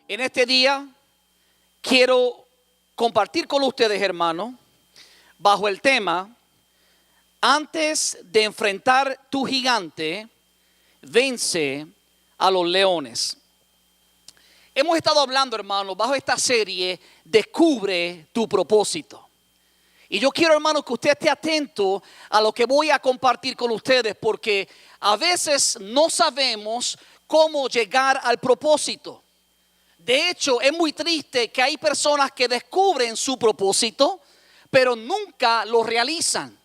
En este día quiero compartir con ustedes, hermanos, bajo el tema: antes de enfrentar tu gigante, vence a los leones. Hemos estado hablando, hermanos, bajo esta serie, descubre tu propósito. Y yo quiero, hermanos, que usted esté atento a lo que voy a compartir con ustedes, porque a veces no sabemos cómo llegar al propósito. De hecho, es muy triste que hay personas que descubren su propósito, pero nunca lo realizan.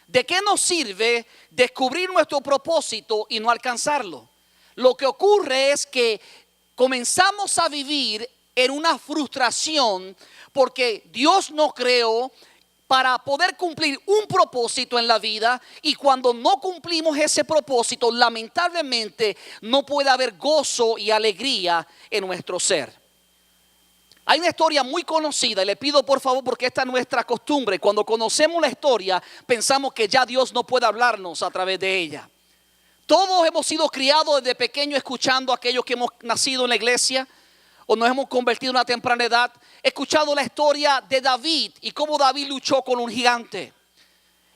¿De qué nos sirve descubrir nuestro propósito y no alcanzarlo? Lo que ocurre es que comenzamos a vivir en una frustración porque Dios nos creó para poder cumplir un propósito en la vida, y cuando no cumplimos ese propósito, lamentablemente no puede haber gozo y alegría en nuestro ser. Hay una historia muy conocida, y le pido por favor, porque esta es nuestra costumbre: cuando conocemos la historia pensamos que ya Dios no puede hablarnos a través de ella. Todos hemos sido criados desde pequeños escuchando a aquellos que hemos nacido en la iglesia o nos hemos convertido en una temprana edad, escuchado la historia de David y cómo David luchó con un gigante.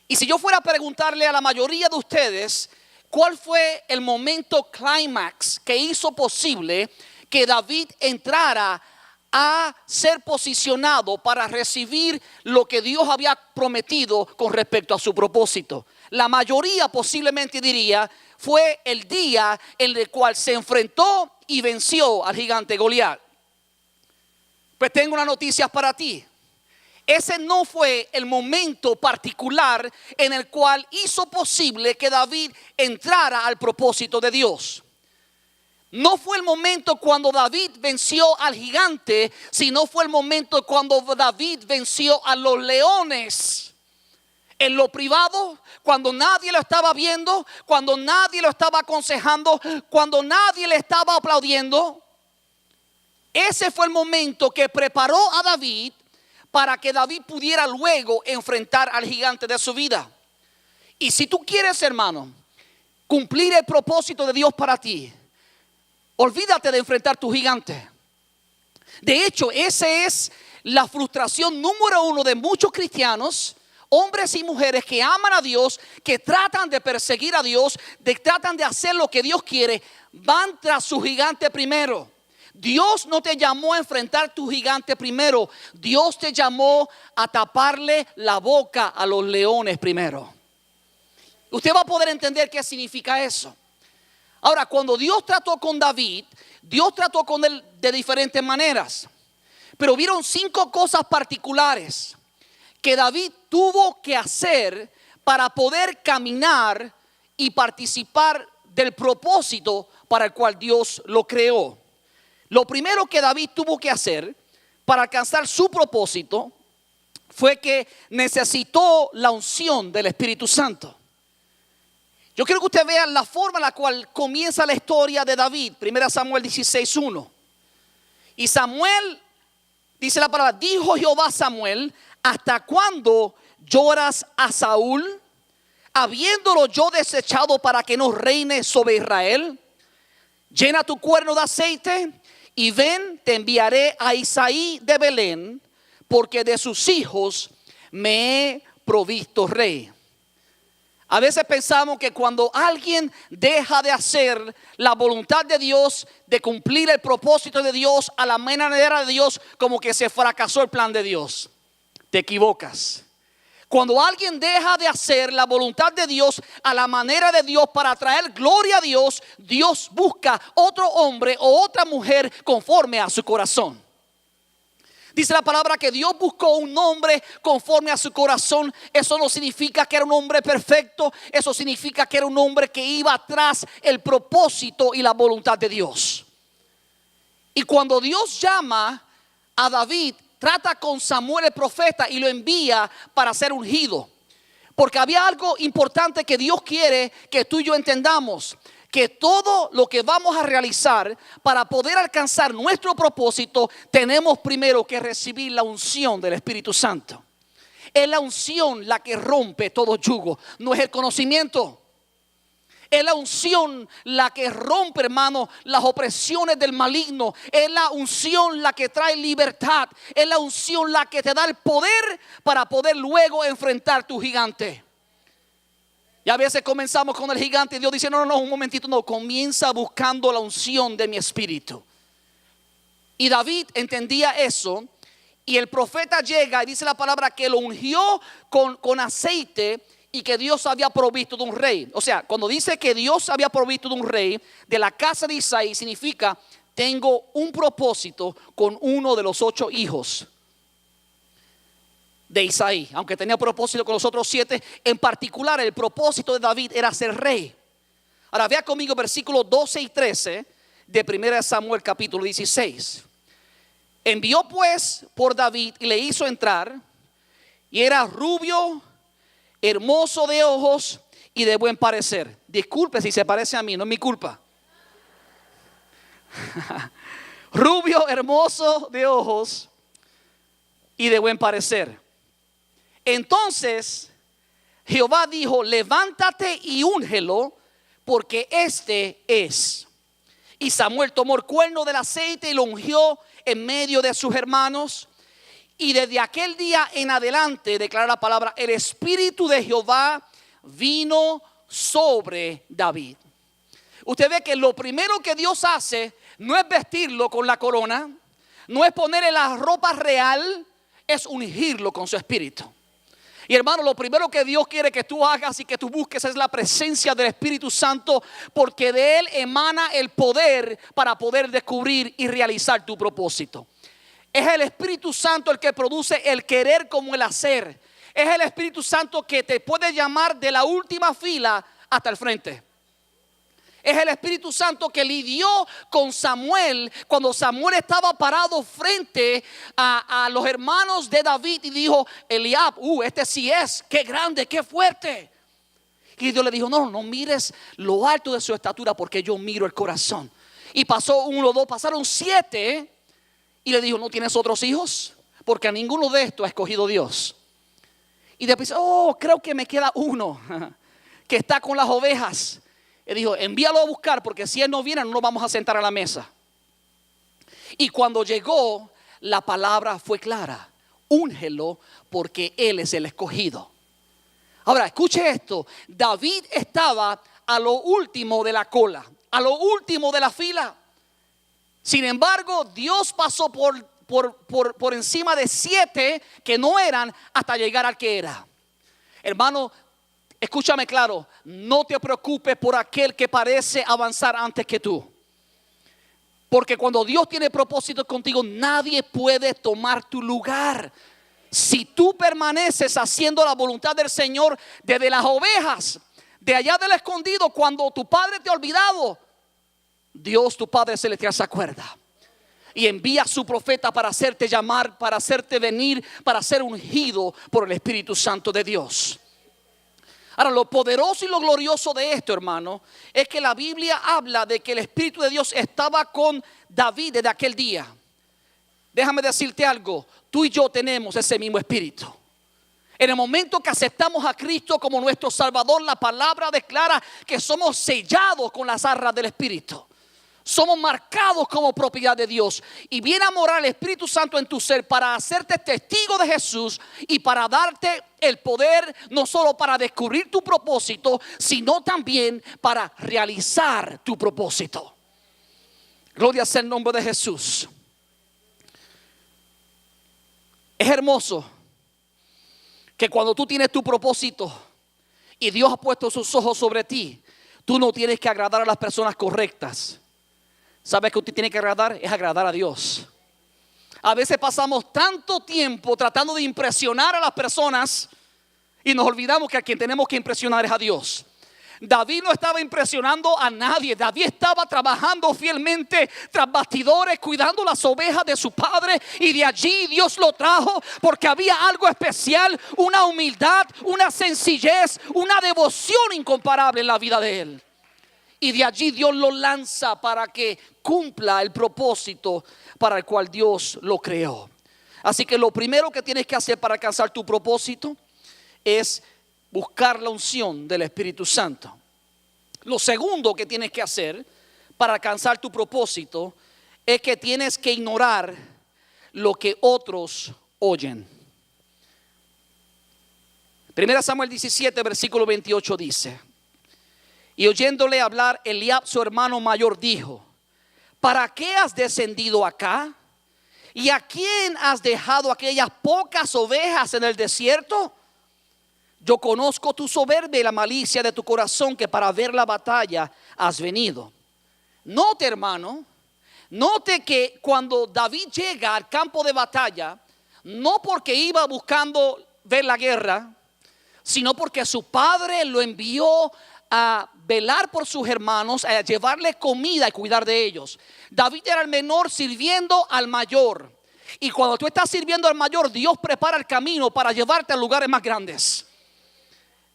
Y si yo fuera a preguntarle a la mayoría de ustedes cuál fue el momento clímax que hizo posible que David entrara a ser posicionado para recibir lo que Dios había prometido con respecto a su propósito, la mayoría posiblemente diría fue el día en el cual se enfrentó y venció al gigante Goliat. Pues tengo una noticia para ti: ese no fue el momento particular en el cual hizo posible que David entrara al propósito de Dios. No fue el momento cuando David venció al gigante, sino fue el momento cuando David venció a los leones. En lo privado, cuando nadie lo estaba viendo, cuando nadie lo estaba aconsejando, cuando nadie le estaba aplaudiendo. Ese fue el momento que preparó a David para que David pudiera luego enfrentar al gigante de su vida. Y si tú quieres, hermano, cumplir el propósito de Dios para ti, olvídate de enfrentar tu gigante. De hecho, esa es la frustración número uno de muchos cristianos, hombres y mujeres que aman a Dios, que tratan de perseguir a Dios, tratan de hacer lo que Dios quiere, van tras su gigante primero. Dios no te llamó a enfrentar tu gigante primero. Dios te llamó a taparle la boca a los leones primero. Usted va a poder entender qué significa eso. Ahora, cuando Dios trató con David, Dios trató con él de diferentes maneras. Pero vieron 5 cosas particulares que David tuvo que hacer para poder caminar y participar del propósito para el cual Dios lo creó. Lo primero que David tuvo que hacer para alcanzar su propósito fue que necesitó la unción del Espíritu Santo. Yo quiero que usted vea la forma en la cual comienza la historia de David. 1 Samuel 16:1. Y Samuel, dice la palabra, dijo Jehová a Samuel: ¿hasta cuándo lloras a Saúl, habiéndolo yo desechado para que no reine sobre Israel? Llena tu cuerno de aceite y ven, te enviaré a Isaí de Belén, porque de sus hijos me he provisto rey. A veces pensamos que cuando alguien deja de hacer la voluntad de Dios, de cumplir el propósito de Dios a la manera de Dios, como que se fracasó el plan de Dios. Te equivocas. Cuando alguien deja de hacer la voluntad de Dios a la manera de Dios para traer gloria a Dios, Dios busca otro hombre o otra mujer conforme a su corazón. Dice la palabra que Dios buscó un hombre conforme a su corazón. Eso no significa que era un hombre perfecto. Eso significa que era un hombre que iba tras el propósito y la voluntad de Dios. Y cuando Dios llama a David, trata con Samuel el profeta y lo envía para ser ungido. Porque había algo importante que Dios quiere que tú y yo entendamos: que todo lo que vamos a realizar para poder alcanzar nuestro propósito, tenemos primero que recibir la unción del Espíritu Santo. Es la unción la que rompe todo yugo, no es el conocimiento. Es la unción la que rompe, hermano, las opresiones del maligno. Es la unción la que trae libertad. Es la unción la que te da el poder para poder luego enfrentar tu gigante. Y a veces comenzamos con el gigante y Dios dice, no, un momentito, no. Comienza buscando la unción de mi espíritu. Y David entendía eso. Y el profeta llega y dice la palabra que lo ungió con aceite y que Dios había provisto de un rey. O sea, cuando dice que Dios había provisto de un rey de la casa de Isaí, significa tengo un propósito con uno de los 8 hijos de Isaí. Aunque tenía propósito con los otros 7, en particular el propósito de David era ser rey. Ahora vea conmigo versículos 12 y 13 de 1 Samuel capítulo 16. Envió pues por David y le hizo entrar, y era rubio, hermoso de ojos y de buen parecer. Disculpe si se parece a mí, no es mi culpa. Rubio, hermoso de ojos y de buen parecer. Entonces Jehová dijo, levántate y úngelo, porque este es. Y Samuel tomó el cuerno del aceite y lo ungió en medio de sus hermanos. Y desde aquel día en adelante, declara la palabra, el espíritu de Jehová vino sobre David. Usted ve que lo primero que Dios hace no es vestirlo con la corona, no es ponerle la ropa real, es ungirlo con su espíritu. Y hermano, lo primero que Dios quiere que tú hagas y que tú busques es la presencia del Espíritu Santo, porque de Él emana el poder para poder descubrir y realizar tu propósito. Es el Espíritu Santo el que produce el querer como el hacer. Es el Espíritu Santo que te puede llamar de la última fila hasta el frente. Es el Espíritu Santo que lidió con Samuel cuando Samuel estaba parado frente a los hermanos de David y dijo, Eliab, este sí es, qué grande, qué fuerte. Y Dios le dijo, no mires lo alto de su estatura, porque yo miro el corazón. Y pasó 1, 2, pasaron 7 y le dijo, ¿no tienes otros hijos? Porque a ninguno de estos ha escogido Dios. Y después, creo que me queda uno que está con las ovejas. Y dijo, envíalo a buscar, porque si él no viene no nos vamos a sentar a la mesa. Y cuando llegó, la palabra fue clara: úngelo, porque él es el escogido. Ahora escuche esto, David estaba a lo último de la cola, a lo último de la fila. Sin embargo, Dios pasó por encima de 7 que no eran hasta llegar al que era. Hermano, escúchame claro, no te preocupes por aquel que parece avanzar antes que tú. Porque cuando Dios tiene propósitos contigo, nadie puede tomar tu lugar. Si tú permaneces haciendo la voluntad del Señor desde las ovejas, de allá del escondido, cuando tu padre te ha olvidado, Dios, tu Padre celestial, se acuerda y envía a su profeta para hacerte llamar, para hacerte venir, para ser ungido por el Espíritu Santo de Dios. Ahora, lo poderoso y lo glorioso de esto, hermano, es que la Biblia habla de que el Espíritu de Dios estaba con David desde aquel día. Déjame decirte algo, tú y yo tenemos ese mismo Espíritu. En el momento que aceptamos a Cristo como nuestro Salvador, la palabra declara que somos sellados con las arras del Espíritu. Somos marcados como propiedad de Dios. Y viene a morar el Espíritu Santo en tu ser para hacerte testigo de Jesús y para darte el poder no solo para descubrir tu propósito, sino también para realizar tu propósito. Gloria sea el nombre de Jesús. Es hermoso que cuando tú tienes tu propósito y Dios ha puesto sus ojos sobre ti, tú no tienes que agradar a las personas correctas. ¿Sabes que usted tiene que agradar? Es agradar a Dios. A veces pasamos tanto tiempo tratando de impresionar a las personas y nos olvidamos que a quien tenemos que impresionar es a Dios. David no estaba impresionando a nadie. David estaba trabajando fielmente tras bastidores, cuidando las ovejas de su padre, y de allí Dios lo trajo porque había algo especial, una humildad, una sencillez, una devoción incomparable en la vida de él. Y de allí Dios lo lanza para que cumpla el propósito para el cual Dios lo creó. Así que lo primero que tienes que hacer para alcanzar tu propósito es buscar la unción del Espíritu Santo. Lo segundo que tienes que hacer para alcanzar tu propósito es que tienes que ignorar lo que otros oyen. 1 Samuel 17, versículo 28 dice: y oyéndole hablar, Eliab, su hermano mayor, dijo: ¿para qué has descendido acá? ¿Y a quién has dejado aquellas pocas ovejas en el desierto? Yo conozco tu soberbia y la malicia de tu corazón, que para ver la batalla has venido. Note, hermano, note que cuando David llega al campo de batalla, no porque iba buscando ver la guerra, sino porque su padre lo envió a velar por sus hermanos, a llevarle comida y cuidar de ellos. David era el menor sirviendo al mayor. Y cuando tú estás sirviendo al mayor, Dios prepara el camino para llevarte a lugares más grandes.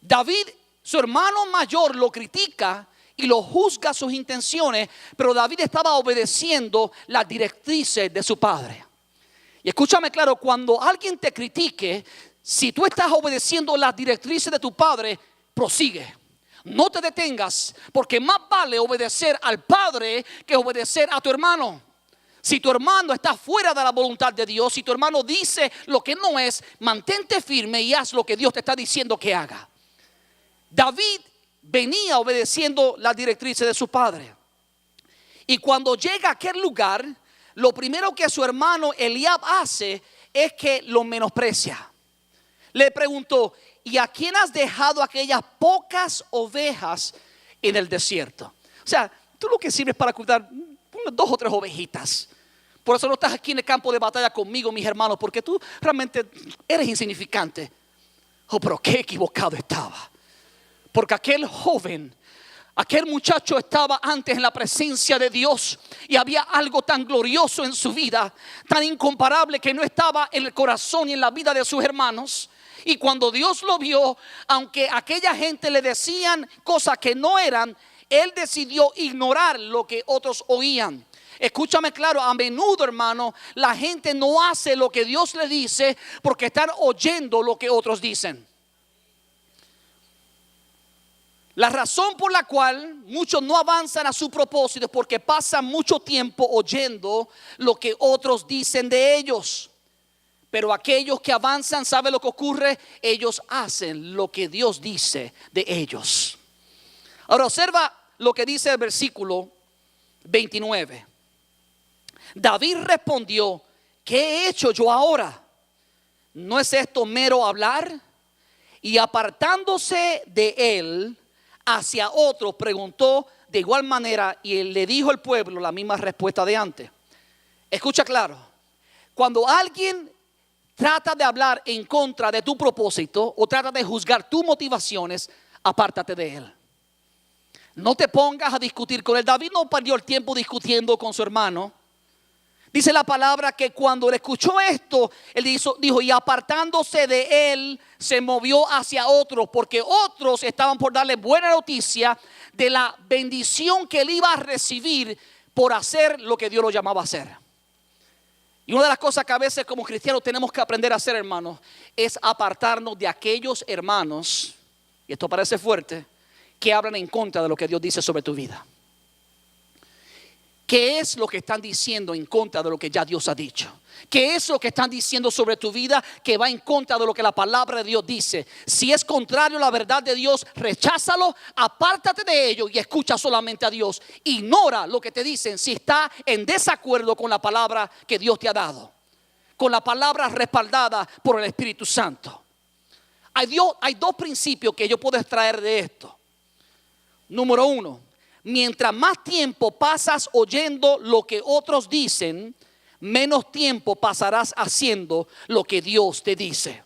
David, su hermano mayor, lo critica y lo juzga sus intenciones, pero David estaba obedeciendo las directrices de su padre. Y escúchame claro, cuando alguien te critique, si tú estás obedeciendo las directrices de tu padre, prosigue. No te detengas, porque más vale obedecer al padre que obedecer a tu hermano. Si tu hermano está fuera de la voluntad de Dios, si tu hermano dice lo que no es, mantente firme y haz lo que Dios te está diciendo que haga. David venía obedeciendo las directrices de su padre. Y cuando llega a aquel lugar, lo primero que su hermano Eliab hace es que lo menosprecia. Le preguntó: ¿y a quién has dejado aquellas pocas ovejas en el desierto? O sea, tú lo que sirves para cuidar unas 2 o 3 ovejitas. Por eso no estás aquí en el campo de batalla conmigo, mis hermanos, porque tú realmente eres insignificante. Oh, pero qué equivocado estaba. Porque aquel joven, aquel muchacho estaba antes en la presencia de Dios y había algo tan glorioso en su vida, tan incomparable, que no estaba en el corazón y en la vida de sus hermanos. Y cuando Dios lo vio, aunque aquella gente le decían cosas que no eran, él decidió ignorar lo que otros oían. Escúchame claro, a menudo, hermano, la gente no hace lo que Dios le dice porque están oyendo lo que otros dicen. La razón por la cual muchos no avanzan a su propósito es porque pasan mucho tiempo oyendo lo que otros dicen de ellos. Pero aquellos que avanzan, ¿sabe lo que ocurre? Ellos hacen lo que Dios dice de ellos. Ahora observa lo que dice el versículo 29. David respondió: ¿qué he hecho yo ahora? ¿No es esto mero hablar? Y apartándose de él hacia otro, preguntó de igual manera, y él le dijo al pueblo la misma respuesta de antes. Escucha claro, cuando alguien trata de hablar en contra de tu propósito o trata de juzgar tus motivaciones, apártate de él. No te pongas a discutir con él. David no perdió el tiempo discutiendo con su hermano. Dice la palabra que cuando él escuchó esto, él dijo, y apartándose de él, se movió hacia otros, porque otros estaban por darle buena noticia de la bendición que él iba a recibir por hacer lo que Dios lo llamaba a hacer. Y una de las cosas que a veces como cristianos tenemos que aprender a hacer, hermanos, es apartarnos de aquellos hermanos, y esto parece fuerte, que hablan en contra de lo que Dios dice sobre tu vida. ¿Qué es lo que están diciendo en contra de lo que ya Dios ha dicho? ¿Qué es lo que están diciendo sobre tu vida que va en contra de lo que la palabra de Dios dice? Si es contrario a la verdad de Dios, recházalo, apártate de ello y escucha solamente a Dios. Ignora lo que te dicen si está en desacuerdo con la palabra que Dios te ha dado, con la palabra respaldada por el Espíritu Santo. Hay 2 principios que yo puedo extraer de esto. Número 1, mientras más tiempo pasas oyendo lo que otros dicen, menos tiempo pasarás haciendo lo que Dios te dice.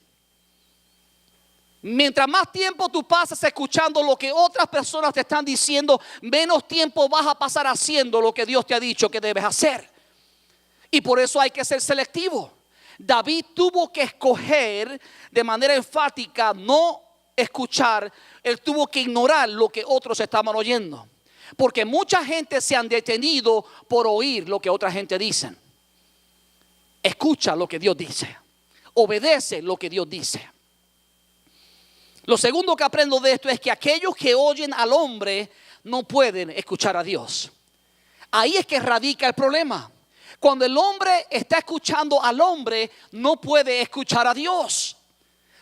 Mientras más tiempo tú pasas escuchando lo que otras personas te están diciendo, menos tiempo vas a pasar haciendo lo que Dios te ha dicho que debes hacer. Y por eso hay que ser selectivo. David tuvo que escoger de manera enfática no escuchar. Él tuvo que ignorar lo que otros estaban oyendo, porque mucha gente se han detenido por oír lo que otra gente dice. Escucha lo que Dios dice, obedece lo que Dios dice. Lo segundo que aprendo de esto es que aquellos que oyen al hombre no pueden escuchar a Dios. Ahí es que radica el problema. Cuando el hombre está escuchando al hombre, no puede escuchar a Dios.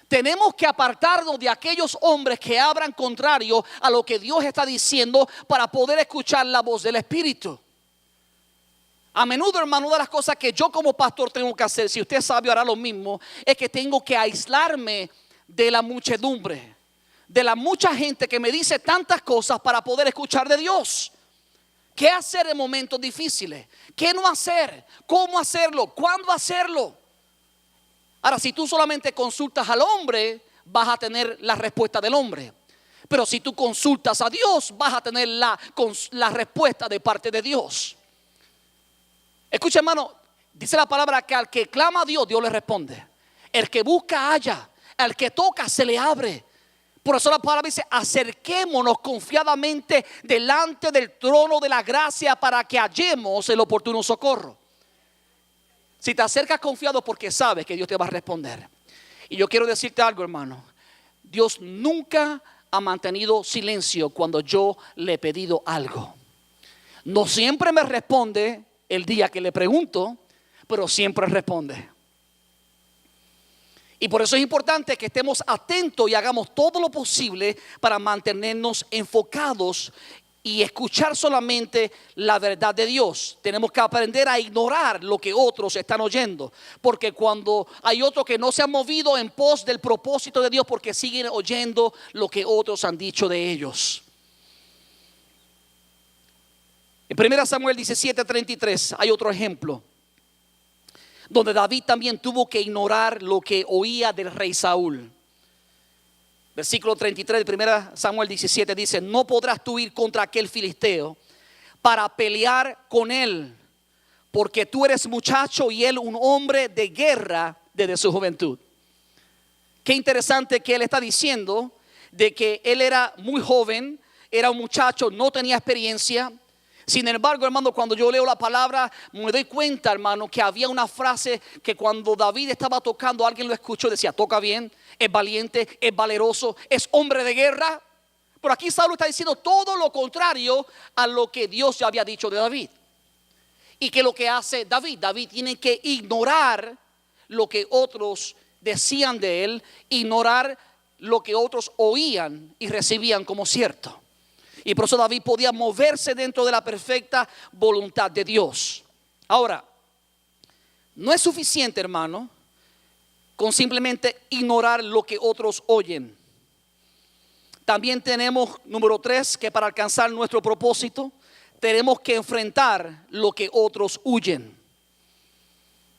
Tenemos que apartarnos de aquellos hombres que hablan contrario a lo que Dios está diciendo para poder escuchar la voz del Espíritu. A menudo, hermano, una de las cosas que yo como pastor tengo que hacer, si usted sabe hará lo mismo, es que tengo que aislarme de la muchedumbre, de la mucha gente que me dice tantas cosas para poder escuchar de Dios. ¿Qué hacer en momentos difíciles? ¿Qué no hacer? ¿Cómo hacerlo? ¿Cuándo hacerlo? Ahora, si tú solamente consultas al hombre, vas a tener la respuesta del hombre. Pero si tú consultas a Dios, vas a tener la respuesta de parte de Dios. Escucha, hermano, dice la palabra que al que clama a Dios, Dios le responde. El que busca halla, al que toca se le abre. Por eso la palabra dice: acerquémonos confiadamente delante del trono de la gracia para que hallemos el oportuno socorro. Si te acercas confiado, porque sabes que Dios te va a responder. Y yo quiero decirte algo, hermano. Dios nunca ha mantenido silencio cuando yo le he pedido algo. No siempre me responde el día que le pregunto, pero siempre responde. Y por eso es importante que estemos atentos y hagamos todo lo posible para mantenernos enfocados y escuchar solamente la verdad de Dios. Tenemos que aprender a ignorar lo que otros están oyendo, porque cuando hay otros que no se han movido en pos del propósito de Dios, porque siguen oyendo lo que otros han dicho de ellos. En 1 Samuel 17:33 hay otro ejemplo donde David también tuvo que ignorar lo que oía del rey Saúl. Versículo 33 de 1 Samuel 17 dice: no podrás tú ir contra aquel filisteo para pelear con él, porque tú eres muchacho y él un hombre de guerra desde su juventud. Qué interesante que él está diciendo de que él era muy joven, era un muchacho, no tenía experiencia. Sin embargo, hermano, cuando yo leo la palabra, me doy cuenta, hermano, que había una frase que cuando David estaba tocando, alguien lo escuchó y decía: toca bien, es valiente, es valeroso, es hombre de guerra. Pero aquí Saúl está diciendo todo lo contrario a lo que Dios ya había dicho de David. Y que lo que hace David tiene que ignorar lo que otros decían de él, ignorar lo que otros oían y recibían como cierto. Y por eso David podía moverse dentro de la perfecta voluntad de Dios. Ahora, no es suficiente, hermano, con simplemente ignorar lo que otros oyen. También tenemos, número 3, que para alcanzar nuestro propósito, tenemos que enfrentar lo que otros huyen.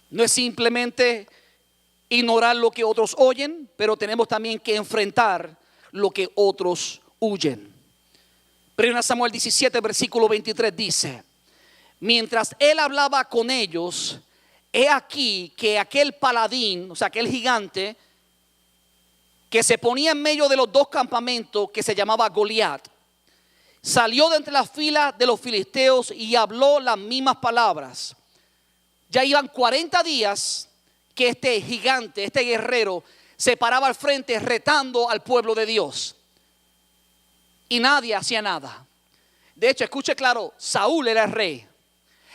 No es simplemente ignorar lo que otros oyen, pero tenemos también que enfrentar lo que otros huyen. 1 Samuel 17, versículo 23 dice: mientras él hablaba con ellos, he aquí que aquel paladín, o sea, aquel gigante que se ponía en medio de los dos campamentos, que se llamaba Goliat, salió de entre las filas de los filisteos y habló las mismas palabras. Ya iban 40 días que este gigante, este guerrero, se paraba al frente retando al pueblo de Dios. Y nadie hacía nada. De hecho, escuche claro, Saúl era el rey.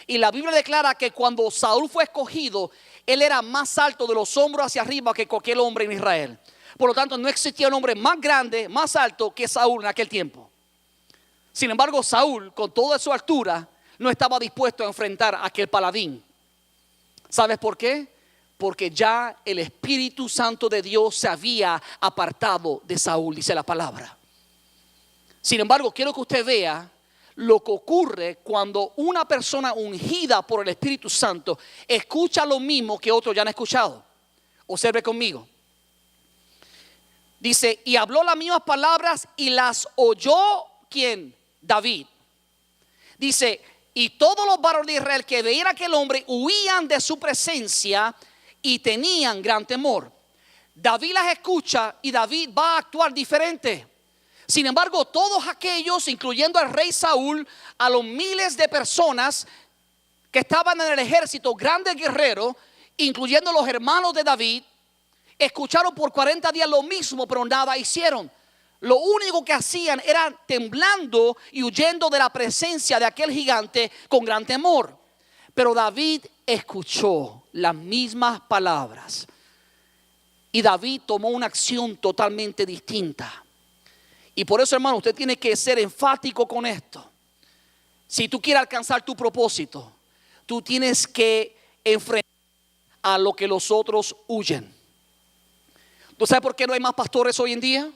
Y la Biblia declara que cuando Saúl fue escogido, él era más alto de los hombros hacia arriba que cualquier hombre en Israel. Por lo tanto, no existía un hombre más grande, más alto que Saúl en aquel tiempo. Sin embargo, Saúl, con toda su altura, no estaba dispuesto a enfrentar a aquel paladín. ¿Sabes por qué? Porque ya el Espíritu Santo de Dios se había apartado de Saúl, dice la palabra. Sin embargo, quiero que usted vea lo que ocurre cuando una persona ungida por el Espíritu Santo escucha lo mismo que otros ya han escuchado. Observe conmigo. Dice: y habló las mismas palabras y las oyó, ¿quién? David. Dice: y todos los varones de Israel que veían a aquel hombre huían de su presencia y tenían gran temor. David las escucha y David va a actuar diferente. Sin embargo, todos aquellos, incluyendo al rey Saúl, a los miles de personas que estaban en el ejército, grandes guerreros, incluyendo los hermanos de David, escucharon por 40 días lo mismo, pero nada hicieron. lo único que hacían era temblando y huyendo de la presencia de aquel gigante con gran temor. Pero David escuchó las mismas palabras y David tomó una acción totalmente distinta. Y por eso, hermano, usted tiene que ser enfático con esto. Si tú quieres alcanzar tu propósito, tú tienes que enfrentar a lo que los otros huyen. ¿Tú sabes por qué no hay más pastores hoy en día?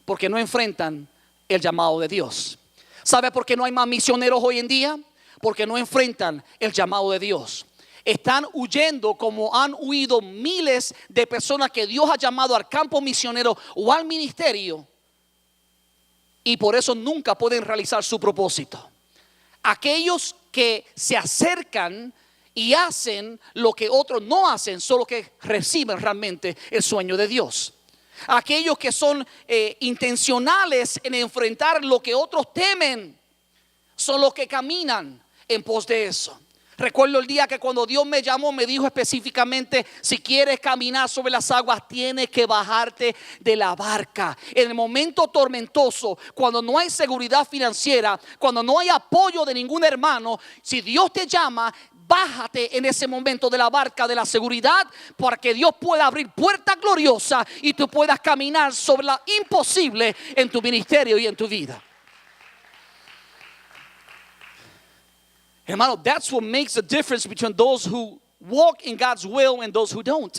Porque no enfrentan el llamado de Dios. ¿Sabe por qué no hay más misioneros hoy en día? Porque no enfrentan el llamado de Dios. Están huyendo como han huido miles de personas que Dios ha llamado al campo misionero o al ministerio. Y por eso nunca pueden realizar su propósito. Aquellos que se acercan y hacen lo que otros no hacen, solo que reciben realmente el sueño de Dios. Aquellos que son intencionales en enfrentar lo que otros temen, son los que caminan en pos de eso. Recuerdo el día que cuando Dios me llamó, me dijo específicamente: si quieres caminar sobre las aguas, tienes que bajarte de la barca. En el momento tormentoso, cuando no hay seguridad financiera, cuando no hay apoyo de ningún hermano, si Dios te llama, bájate en ese momento de la barca de la seguridad, para que Dios pueda abrir puertas gloriosas y tú puedas caminar sobre lo imposible en tu ministerio y en tu vida. Hermano, that's what makes the difference between those who walk in God's will and those who don't.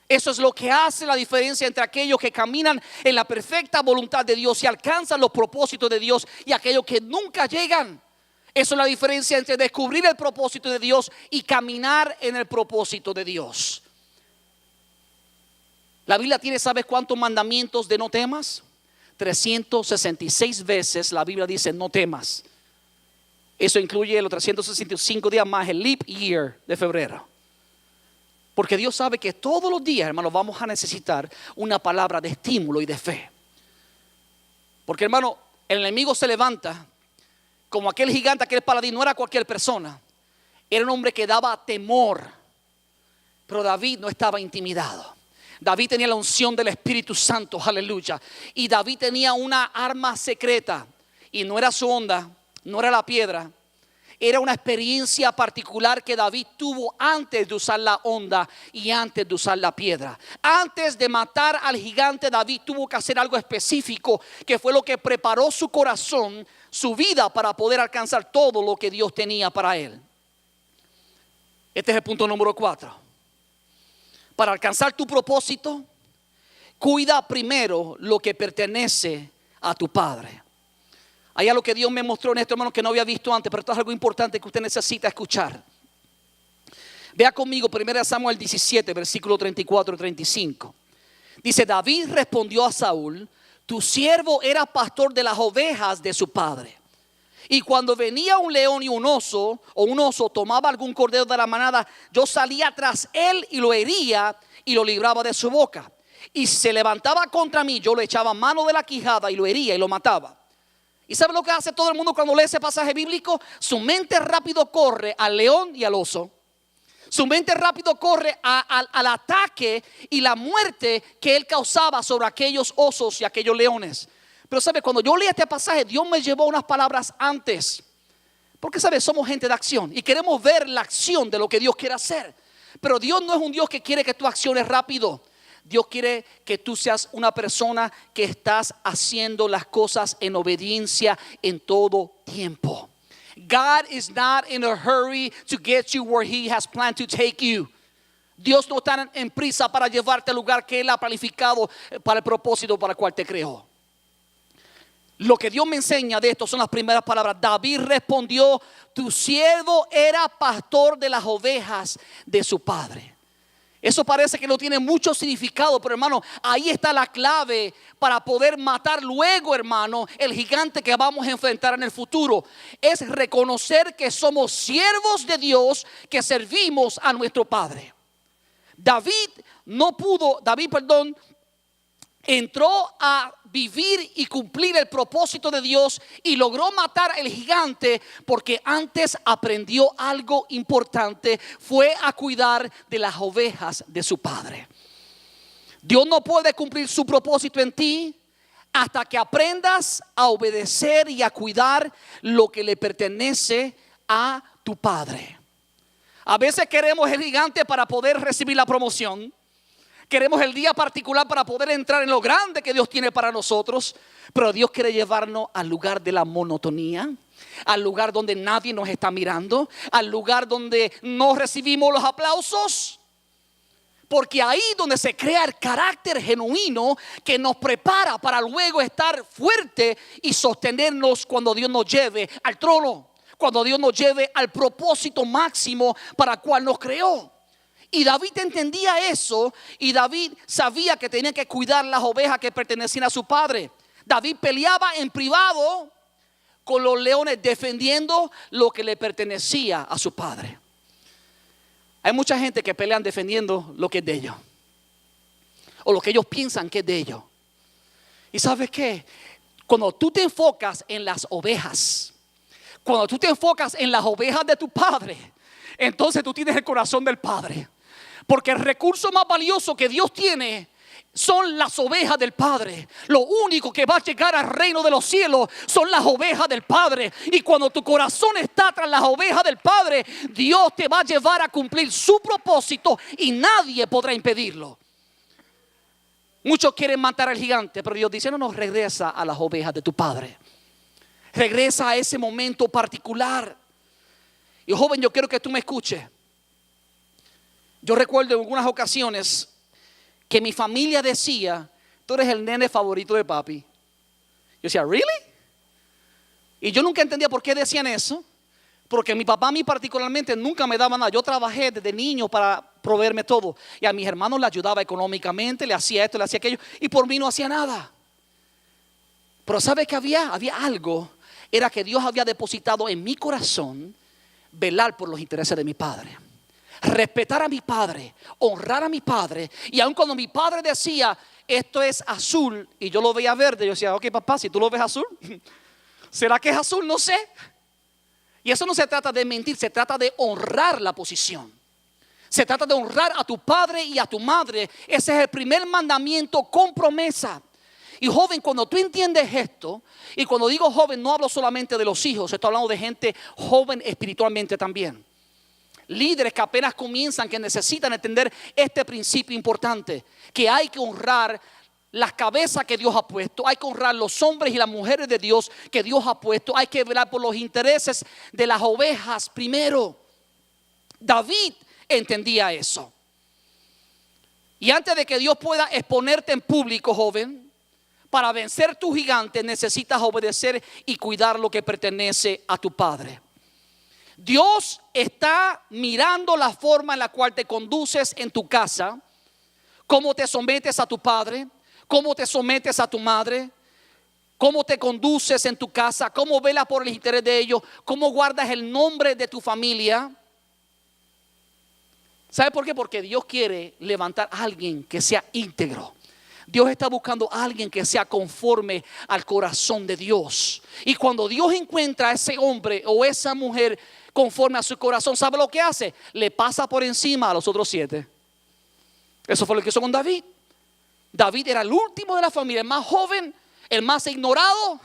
Eso es lo que hace la diferencia entre aquellos que caminan en la perfecta voluntad de Dios y alcanzan los propósitos de Dios y aquellos que nunca llegan. Eso es la diferencia entre descubrir el propósito de Dios y caminar en el propósito de Dios. La Biblia tiene, ¿sabes cuántos mandamientos de no temas? 366 veces la Biblia dice no temas. Eso incluye los 365 días más el leap year de febrero. Porque Dios sabe que todos los días, hermano, vamos a necesitar una palabra de estímulo y de fe. Porque, hermano, el enemigo se levanta como aquel gigante, aquel paladín. No era cualquier persona, era un hombre que daba temor. Pero David no estaba intimidado. David tenía la unción del Espíritu Santo, aleluya. Y David tenía una arma secreta. Y no era su onda, no era la piedra. Era una experiencia particular que David tuvo antes de usar la onda y antes de usar la piedra. Antes de matar al gigante, David tuvo que hacer algo específico, que fue lo que preparó su corazón, su vida, para poder alcanzar todo lo que Dios tenía para él. Este es el punto número 4. Para alcanzar tu propósito, cuida primero lo que pertenece a tu padre. Hay algo que Dios me mostró en esto, hermano, que no había visto antes, pero esto es algo importante que usted necesita escuchar. Vea conmigo 1 Samuel 17, versículo 34 y 35. Dice: David respondió a Saúl: tu siervo era pastor de las ovejas de su padre. Y cuando venía un león y un oso, o un oso tomaba algún cordero de la manada, yo salía tras él y lo hería y lo libraba de su boca. Y si se levantaba contra mí, yo le echaba mano de la quijada y lo hería y lo mataba. ¿Y sabe lo que hace todo el mundo cuando lee ese pasaje bíblico? Su mente rápido corre al león y al oso. Su mente rápido corre al ataque y la muerte que él causaba sobre aquellos osos y aquellos leones. Pero sabe, cuando yo leí este pasaje, Dios me llevó unas palabras antes. Porque sabe, somos gente de acción y queremos ver la acción de lo que Dios quiere hacer. Pero Dios no es un Dios que quiere que tú acciones rápido. Dios quiere que tú seas una persona que estás haciendo las cosas en obediencia en todo tiempo. God is not in a hurry to get you where He has planned to take you. Dios no está en prisa para llevarte al lugar que Él ha planificado para el propósito para el cual te creó. Lo que Dios me enseña de esto son las primeras palabras. David respondió: tu siervo era pastor de las ovejas de su padre. Eso parece que no tiene mucho significado, pero hermano, ahí está la clave para poder matar luego, hermano, el gigante que vamos a enfrentar en el futuro. Es reconocer que somos siervos de Dios, que servimos a nuestro Padre. David entró a vivir y cumplir el propósito de Dios y logró matar al gigante porque antes aprendió algo importante. Fue a cuidar de las ovejas de su padre. Dios no puede cumplir su propósito en ti hasta que aprendas a obedecer y a cuidar lo que le pertenece a tu padre. A veces queremos el gigante para poder recibir la promoción. Queremos el día particular para poder entrar en lo grande que Dios tiene para nosotros. Pero Dios quiere llevarnos al lugar de la monotonía, al lugar donde nadie nos está mirando, al lugar donde no recibimos los aplausos. Porque ahí donde se crea el carácter genuino que nos prepara para luego estar fuerte y sostenernos cuando Dios nos lleve al trono, cuando Dios nos lleve al propósito máximo para el cual nos creó. Y David entendía eso, y David sabía que tenía que cuidar las ovejas que pertenecían a su padre. David peleaba en privado con los leones, defendiendo lo que le pertenecía a su padre. Hay mucha gente que pelean defendiendo lo que es de ellos, o lo que ellos piensan que es de ellos. ¿Y sabes qué? Cuando tú te enfocas en las ovejas, cuando tú te enfocas en las ovejas de tu padre, entonces tú tienes el corazón del padre. Porque el recurso más valioso que Dios tiene son las ovejas del Padre. Lo único que va a llegar al reino de los cielos son las ovejas del Padre. Y cuando tu corazón está tras las ovejas del Padre, Dios te va a llevar a cumplir su propósito y nadie podrá impedirlo. Muchos quieren matar al gigante, pero Dios dice: no, regresa a las ovejas de tu Padre. Regresa a ese momento particular. Y joven, yo quiero que tú me escuches. Yo recuerdo en algunas ocasiones que mi familia decía: tú eres el nene favorito de papi. Yo decía: ¿really? Y yo nunca entendía por qué decían eso. Porque mi papá a mí particularmente nunca me daba nada. Yo trabajé desde niño para proveerme todo. Y a mis hermanos le ayudaba económicamente, le hacía esto, le hacía aquello. Y por mí no hacía nada. Pero ¿sabe qué había? Había algo. Era que Dios había depositado en mi corazón velar por los intereses de mi padre. Respetar a mi padre, honrar a mi padre. Y aun cuando mi padre decía: esto es azul, y yo lo veía verde, yo decía: ok, papá, si tú lo ves azul, ¿será que es azul? No sé. Y eso no se trata de mentir, se trata de honrar la posición. Se trata de honrar a tu padre y a tu madre. Ese es el primer mandamiento con promesa. Y joven, cuando tú entiendes esto, y cuando digo joven no hablo solamente de los hijos, estoy hablando de gente joven espiritualmente también. Líderes que apenas comienzan, que necesitan entender este principio importante, que hay que honrar las cabezas que Dios ha puesto, hay que honrar los hombres y las mujeres de Dios que Dios ha puesto, hay que velar por los intereses de las ovejas primero. David entendía eso. Y antes de que Dios pueda exponerte en público, joven, para vencer tu gigante necesitas obedecer y cuidar lo que pertenece a tu padre. Dios está mirando la forma en la cual te conduces en tu casa, cómo te sometes a tu padre, cómo te sometes a tu madre, cómo te conduces en tu casa, cómo velas por el interés de ellos, cómo guardas el nombre de tu familia. ¿Sabe por qué? Porque Dios quiere levantar a alguien que sea íntegro. Dios está buscando a alguien que sea conforme al corazón de Dios. Y cuando Dios encuentra a ese hombre o esa mujer conforme a su corazón, ¿sabe lo que hace? Le pasa por encima a los otros 7. Eso fue lo que hizo con David. David era el último de la familia, el más joven, el más ignorado.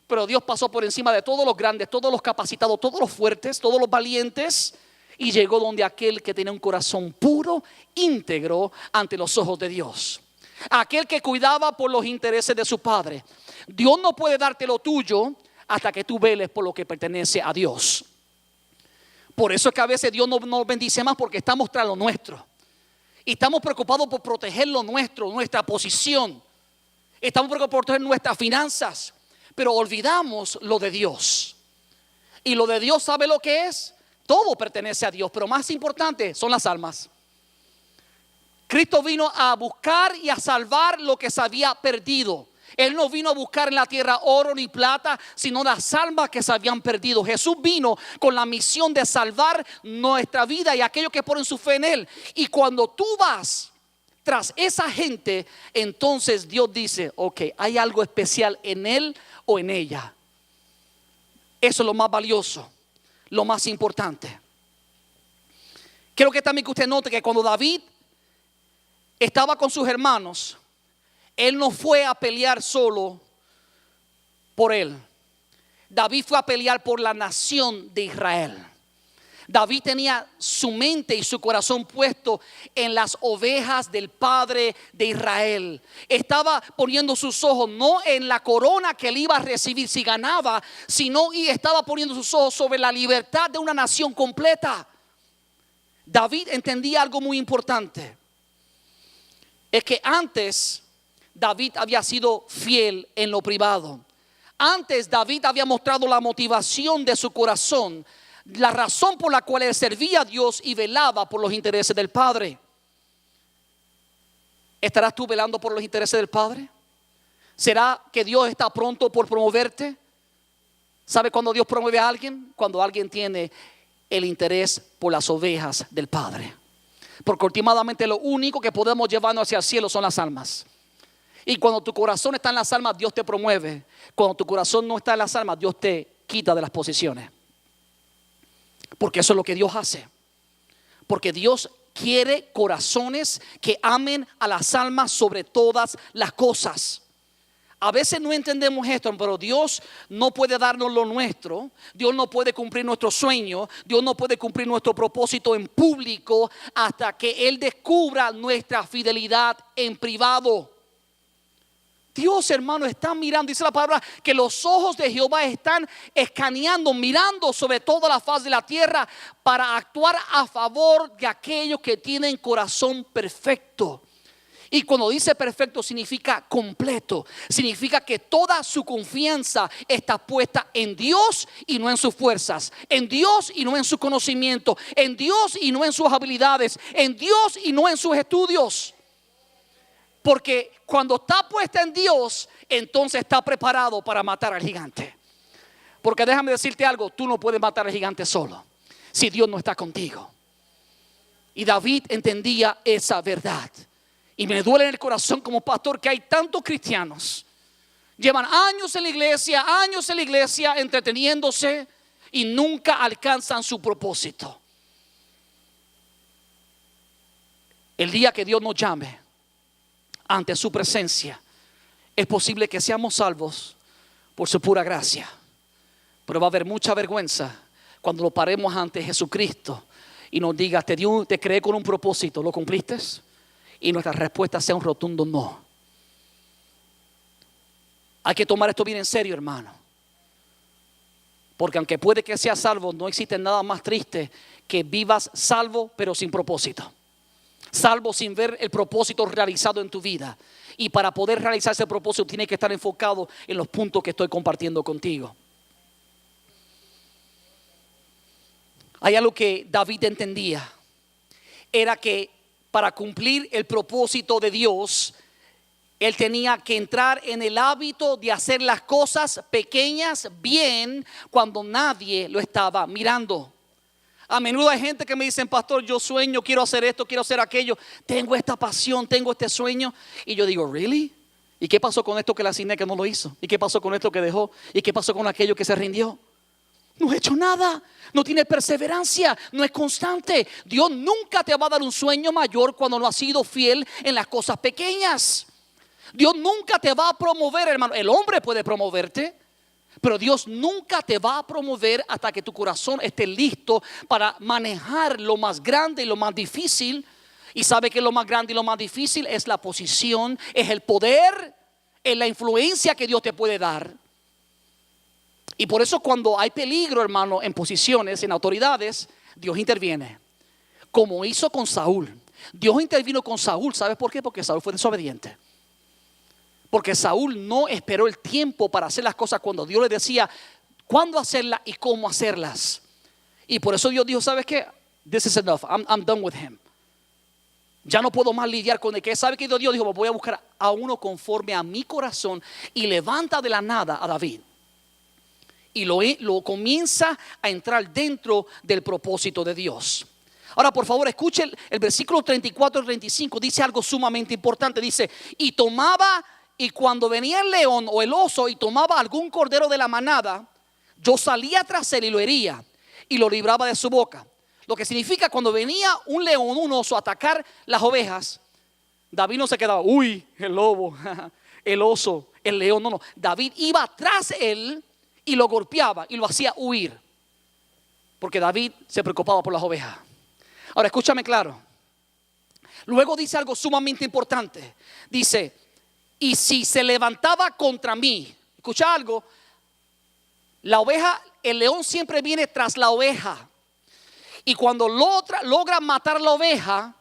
Pero Dios pasó por encima de todos los grandes, todos los capacitados, todos los fuertes, todos los valientes. Y llegó donde aquel que tenía un corazón puro, íntegro ante los ojos de Dios. Aquel que cuidaba por los intereses de su padre. Dios no puede darte lo tuyo hasta que tú veles por lo que pertenece a Dios. Por eso es que a veces Dios no nos bendice más, porque estamos tras lo nuestro. Y estamos preocupados por proteger lo nuestro, nuestra posición. Estamos preocupados por proteger nuestras finanzas. Pero olvidamos lo de Dios. Y lo de Dios, ¿sabe lo que es? Todo pertenece a Dios, pero más importante son las almas. Cristo vino a buscar y a salvar lo que se había perdido. Él no vino a buscar en la tierra oro ni plata, sino las almas que se habían perdido. Jesús vino con la misión de salvar nuestra vida y aquellos que ponen su fe en Él. Y cuando tú vas tras esa gente, entonces Dios dice: ok, hay algo especial en él o en ella. Eso es lo más valioso, lo más importante. Quiero que también que usted note que cuando David estaba con sus hermanos, Él no fue a pelear solo por él. David fue a pelear por la nación de Israel. David tenía su mente y su corazón puesto en las ovejas del Padre de Israel. Estaba poniendo sus ojos no en la corona que él iba a recibir si ganaba, sino y estaba poniendo sus ojos sobre la libertad de una nación completa. David entendía algo muy importante. Es que antes David había sido fiel en lo privado. Antes David había mostrado la motivación de su corazón, la razón por la cual él servía a Dios y velaba por los intereses del Padre. ¿Estarás tú velando por los intereses del Padre? ¿Será que Dios está pronto por promoverte? ¿Sabe cuándo Dios promueve a alguien? Cuando alguien tiene el interés por las ovejas del Padre. Porque últimamente lo único que podemos llevarnos hacia el cielo son las almas. Y cuando tu corazón está en las almas, Dios te promueve. Cuando tu corazón no está en las almas, Dios te quita de las posiciones. Porque eso es lo que Dios hace. Porque Dios quiere corazones que amen a las almas sobre todas las cosas. A veces no entendemos esto, pero Dios no puede darnos lo nuestro. Dios no puede cumplir nuestro sueño. Dios no puede cumplir nuestro propósito en público hasta que Él descubra nuestra fidelidad en privado. Dios, hermano, está mirando, dice la palabra, que los ojos de Jehová están escaneando, mirando sobre toda la faz de la tierra para actuar a favor de aquellos que tienen corazón perfecto. Y cuando dice perfecto significa completo, significa que toda su confianza está puesta en Dios y no en sus fuerzas, en Dios y no en su conocimiento, en Dios y no en sus habilidades, en Dios y no en sus estudios. Porque cuando está puesta en Dios, entonces está preparado para matar al gigante. Porque déjame decirte algo, tú no puedes matar al gigante solo, si Dios no está contigo. Y David entendía esa verdad. Y me duele en el corazón como pastor que hay tantos cristianos. Llevan años en la iglesia entreteniéndose y nunca alcanzan su propósito. El día que Dios nos llame ante su presencia, es posible que seamos salvos por su pura gracia, pero va a haber mucha vergüenza cuando lo paremos ante Jesucristo y nos diga: te creé con un propósito, ¿lo cumpliste? Y nuestra respuesta sea un rotundo no. Hay que tomar esto bien en serio, hermano, porque aunque puede que seas salvo, no existe nada más triste que vivas salvo pero sin propósito. Salvo sin ver el propósito realizado en tu vida. Y para poder realizar ese propósito tiene que estar enfocado en los puntos que estoy compartiendo contigo. Hay algo que David entendía. Era que para cumplir el propósito de Dios, él tenía que entrar en el hábito de hacer las cosas pequeñas bien cuando nadie lo estaba mirando. A menudo hay gente que me dicen: pastor, yo sueño, quiero hacer esto, quiero hacer aquello, tengo esta pasión, tengo este sueño. Y yo digo: ¿really? ¿Y qué pasó con esto que le asigné que no lo hizo? ¿Y qué pasó con esto que dejó? ¿Y qué pasó con aquello que se rindió? No ha hecho nada, no tiene perseverancia, no es constante. Dios nunca te va a dar un sueño mayor cuando no has sido fiel en las cosas pequeñas. Dios nunca te va a promover, hermano. El hombre puede promoverte, pero Dios nunca te va a promover hasta que tu corazón esté listo para manejar lo más grande y lo más difícil. Y sabe que lo más grande y lo más difícil es la posición, es el poder, es la influencia que Dios te puede dar. Y por eso cuando hay peligro, hermano, en posiciones, en autoridades, Dios interviene. Como hizo con Saúl. Dios intervino con Saúl. ¿Sabes por qué? Porque Saúl fue desobediente. Porque Saúl no esperó el tiempo para hacer las cosas cuando Dios le decía cuándo hacerlas y cómo hacerlas. Y por eso Dios dijo: ¿sabes qué? This is enough. I'm done with him. Ya no puedo más lidiar con el que sabe que Dios dijo: voy a buscar a uno conforme a mi corazón. Y levanta de la nada a David. Y lo comienza a entrar dentro del propósito de Dios. Ahora, por favor, escuche el versículo 34 y 35. Dice algo sumamente importante. Dice: y cuando venía el león o el oso y tomaba algún cordero de la manada, yo salía tras él y lo hería y lo libraba de su boca. Lo que significa, cuando venía un león o un oso a atacar las ovejas, David no se quedaba, uy, el lobo, el oso, el león. No, no. David iba tras él y lo golpeaba y lo hacía huir. Porque David se preocupaba por las ovejas. Ahora escúchame claro. Luego dice algo sumamente importante. Dice, y si se levantaba contra mí. Escucha algo. La oveja, el león siempre viene tras la oveja. Y cuando logra matar la oveja,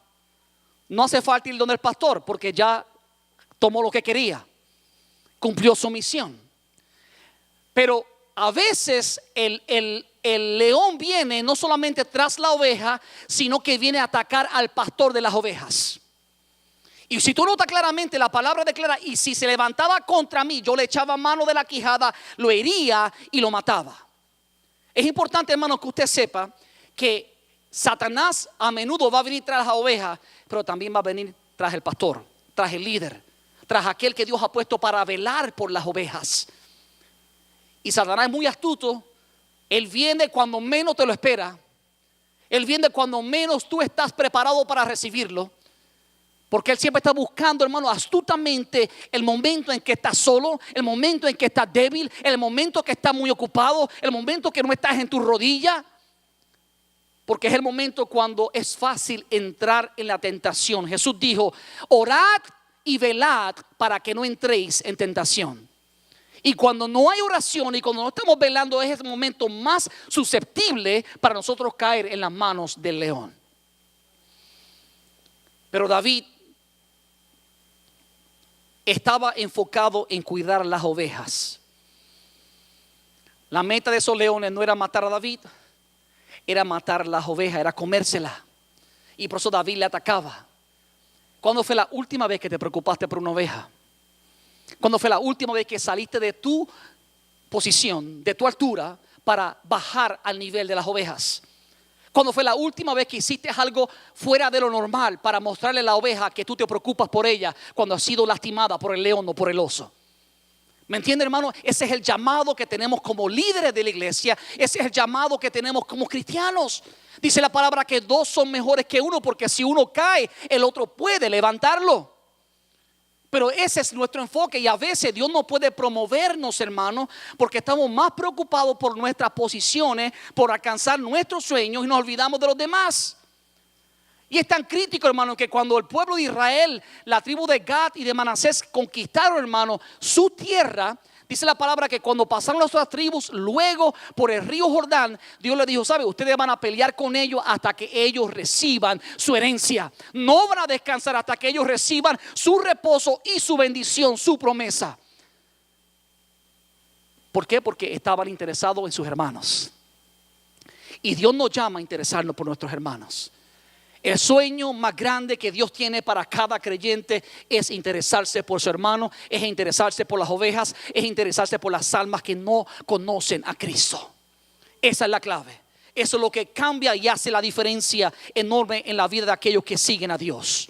no hace falta ir donde el pastor, porque ya tomó lo que quería, cumplió su misión. Pero a veces el león viene no solamente tras la oveja, sino que viene a atacar al pastor de las ovejas. Y si tú notas claramente, la palabra declara, y si se levantaba contra mí, yo le echaba mano de la quijada, lo hería y lo mataba. Es importante, hermano, que usted sepa que Satanás a menudo va a venir tras las ovejas, pero también va a venir tras el pastor, tras el líder, tras aquel que Dios ha puesto para velar por las ovejas. Y Satanás es muy astuto. Él viene cuando menos te lo espera. Él viene cuando menos tú estás preparado para recibirlo. Porque Él siempre está buscando, hermano, astutamente el momento en que estás solo, el momento en que estás débil, el momento que estás muy ocupado, el momento que no estás en tu rodilla. Porque es el momento cuando es fácil entrar en la tentación. Jesús dijo, orad y velad para que no entréis en tentación. Y cuando no hay oración y cuando no estamos velando, es el momento más susceptible para nosotros caer en las manos del león. Pero David estaba enfocado en cuidar las ovejas. La meta de esos leones no era matar a David, era matar las ovejas, era comérselas. Y por eso David le atacaba. ¿Cuándo fue la última vez que te preocupaste por una oveja? ¿Cuándo fue la última vez que saliste de tu posición, de tu altura, para bajar al nivel de las ovejas? ¿Cuándo fue la última vez que hiciste algo fuera de lo normal para mostrarle a la oveja que tú te preocupas por ella cuando ha sido lastimada por el león o por el oso? ¿Me entiende, hermano? Ese es el llamado que tenemos como líderes de la iglesia. Ese es el llamado que tenemos como cristianos. Dice la palabra que dos son mejores que uno, porque si uno cae, el otro puede levantarlo. Pero ese es nuestro enfoque, y a veces Dios no puede promovernos, hermano, porque estamos más preocupados por nuestras posiciones, por alcanzar nuestros sueños, y nos olvidamos de los demás. Y es tan crítico, hermano, que cuando el pueblo de Israel, la tribu de Gad y de Manasés conquistaron, hermano, su tierra, dice la palabra que cuando pasaron las otras tribus, luego por el río Jordán, Dios les dijo, ¿sabe? Ustedes van a pelear con ellos hasta que ellos reciban su herencia. No van a descansar hasta que ellos reciban su reposo y su bendición, su promesa. ¿Por qué? Porque estaban interesados en sus hermanos. Y Dios nos llama a interesarnos por nuestros hermanos. El sueño más grande que Dios tiene para cada creyente es interesarse por su hermano, es interesarse por las ovejas, es interesarse por las almas que no conocen a Cristo. Esa es la clave. Eso es lo que cambia y hace la diferencia enorme en la vida de aquellos que siguen a Dios.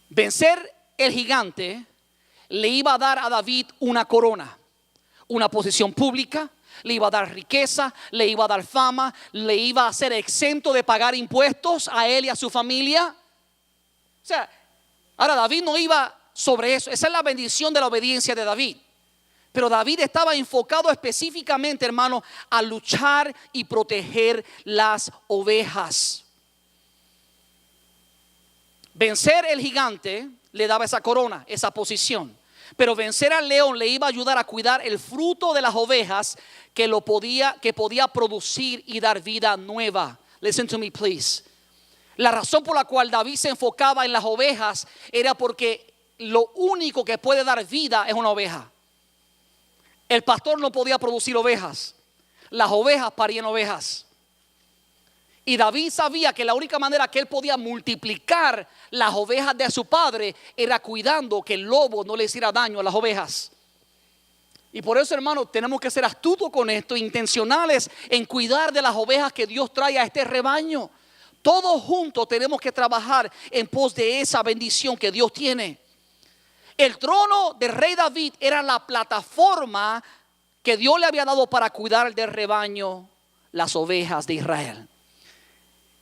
Vencer el gigante le iba a dar a David una corona, una posición pública. Le iba a dar riqueza, le iba a dar fama, le iba a hacer exento de pagar impuestos a él y a su familia. O sea, ahora David no iba sobre eso. Esa es la bendición de la obediencia de David. Pero David estaba enfocado específicamente, hermano, a luchar y proteger las ovejas. Vencer el gigante le daba esa corona, esa posición. Pero vencer al león le iba a ayudar a cuidar el fruto de las ovejas que podía producir y dar vida nueva. Listen to me, please. La razón por la cual David se enfocaba en las ovejas era porque lo único que puede dar vida es una oveja. El pastor no podía producir ovejas. Las ovejas parían ovejas. Y David sabía que la única manera que él podía multiplicar las ovejas de su padre era cuidando que el lobo no le hiciera daño a las ovejas. Y por eso, hermano, tenemos que ser astutos con esto, intencionales en cuidar de las ovejas que Dios trae a este rebaño. Todos juntos tenemos que trabajar en pos de esa bendición que Dios tiene. El trono del rey David era la plataforma que Dios le había dado para cuidar del rebaño, las ovejas de Israel.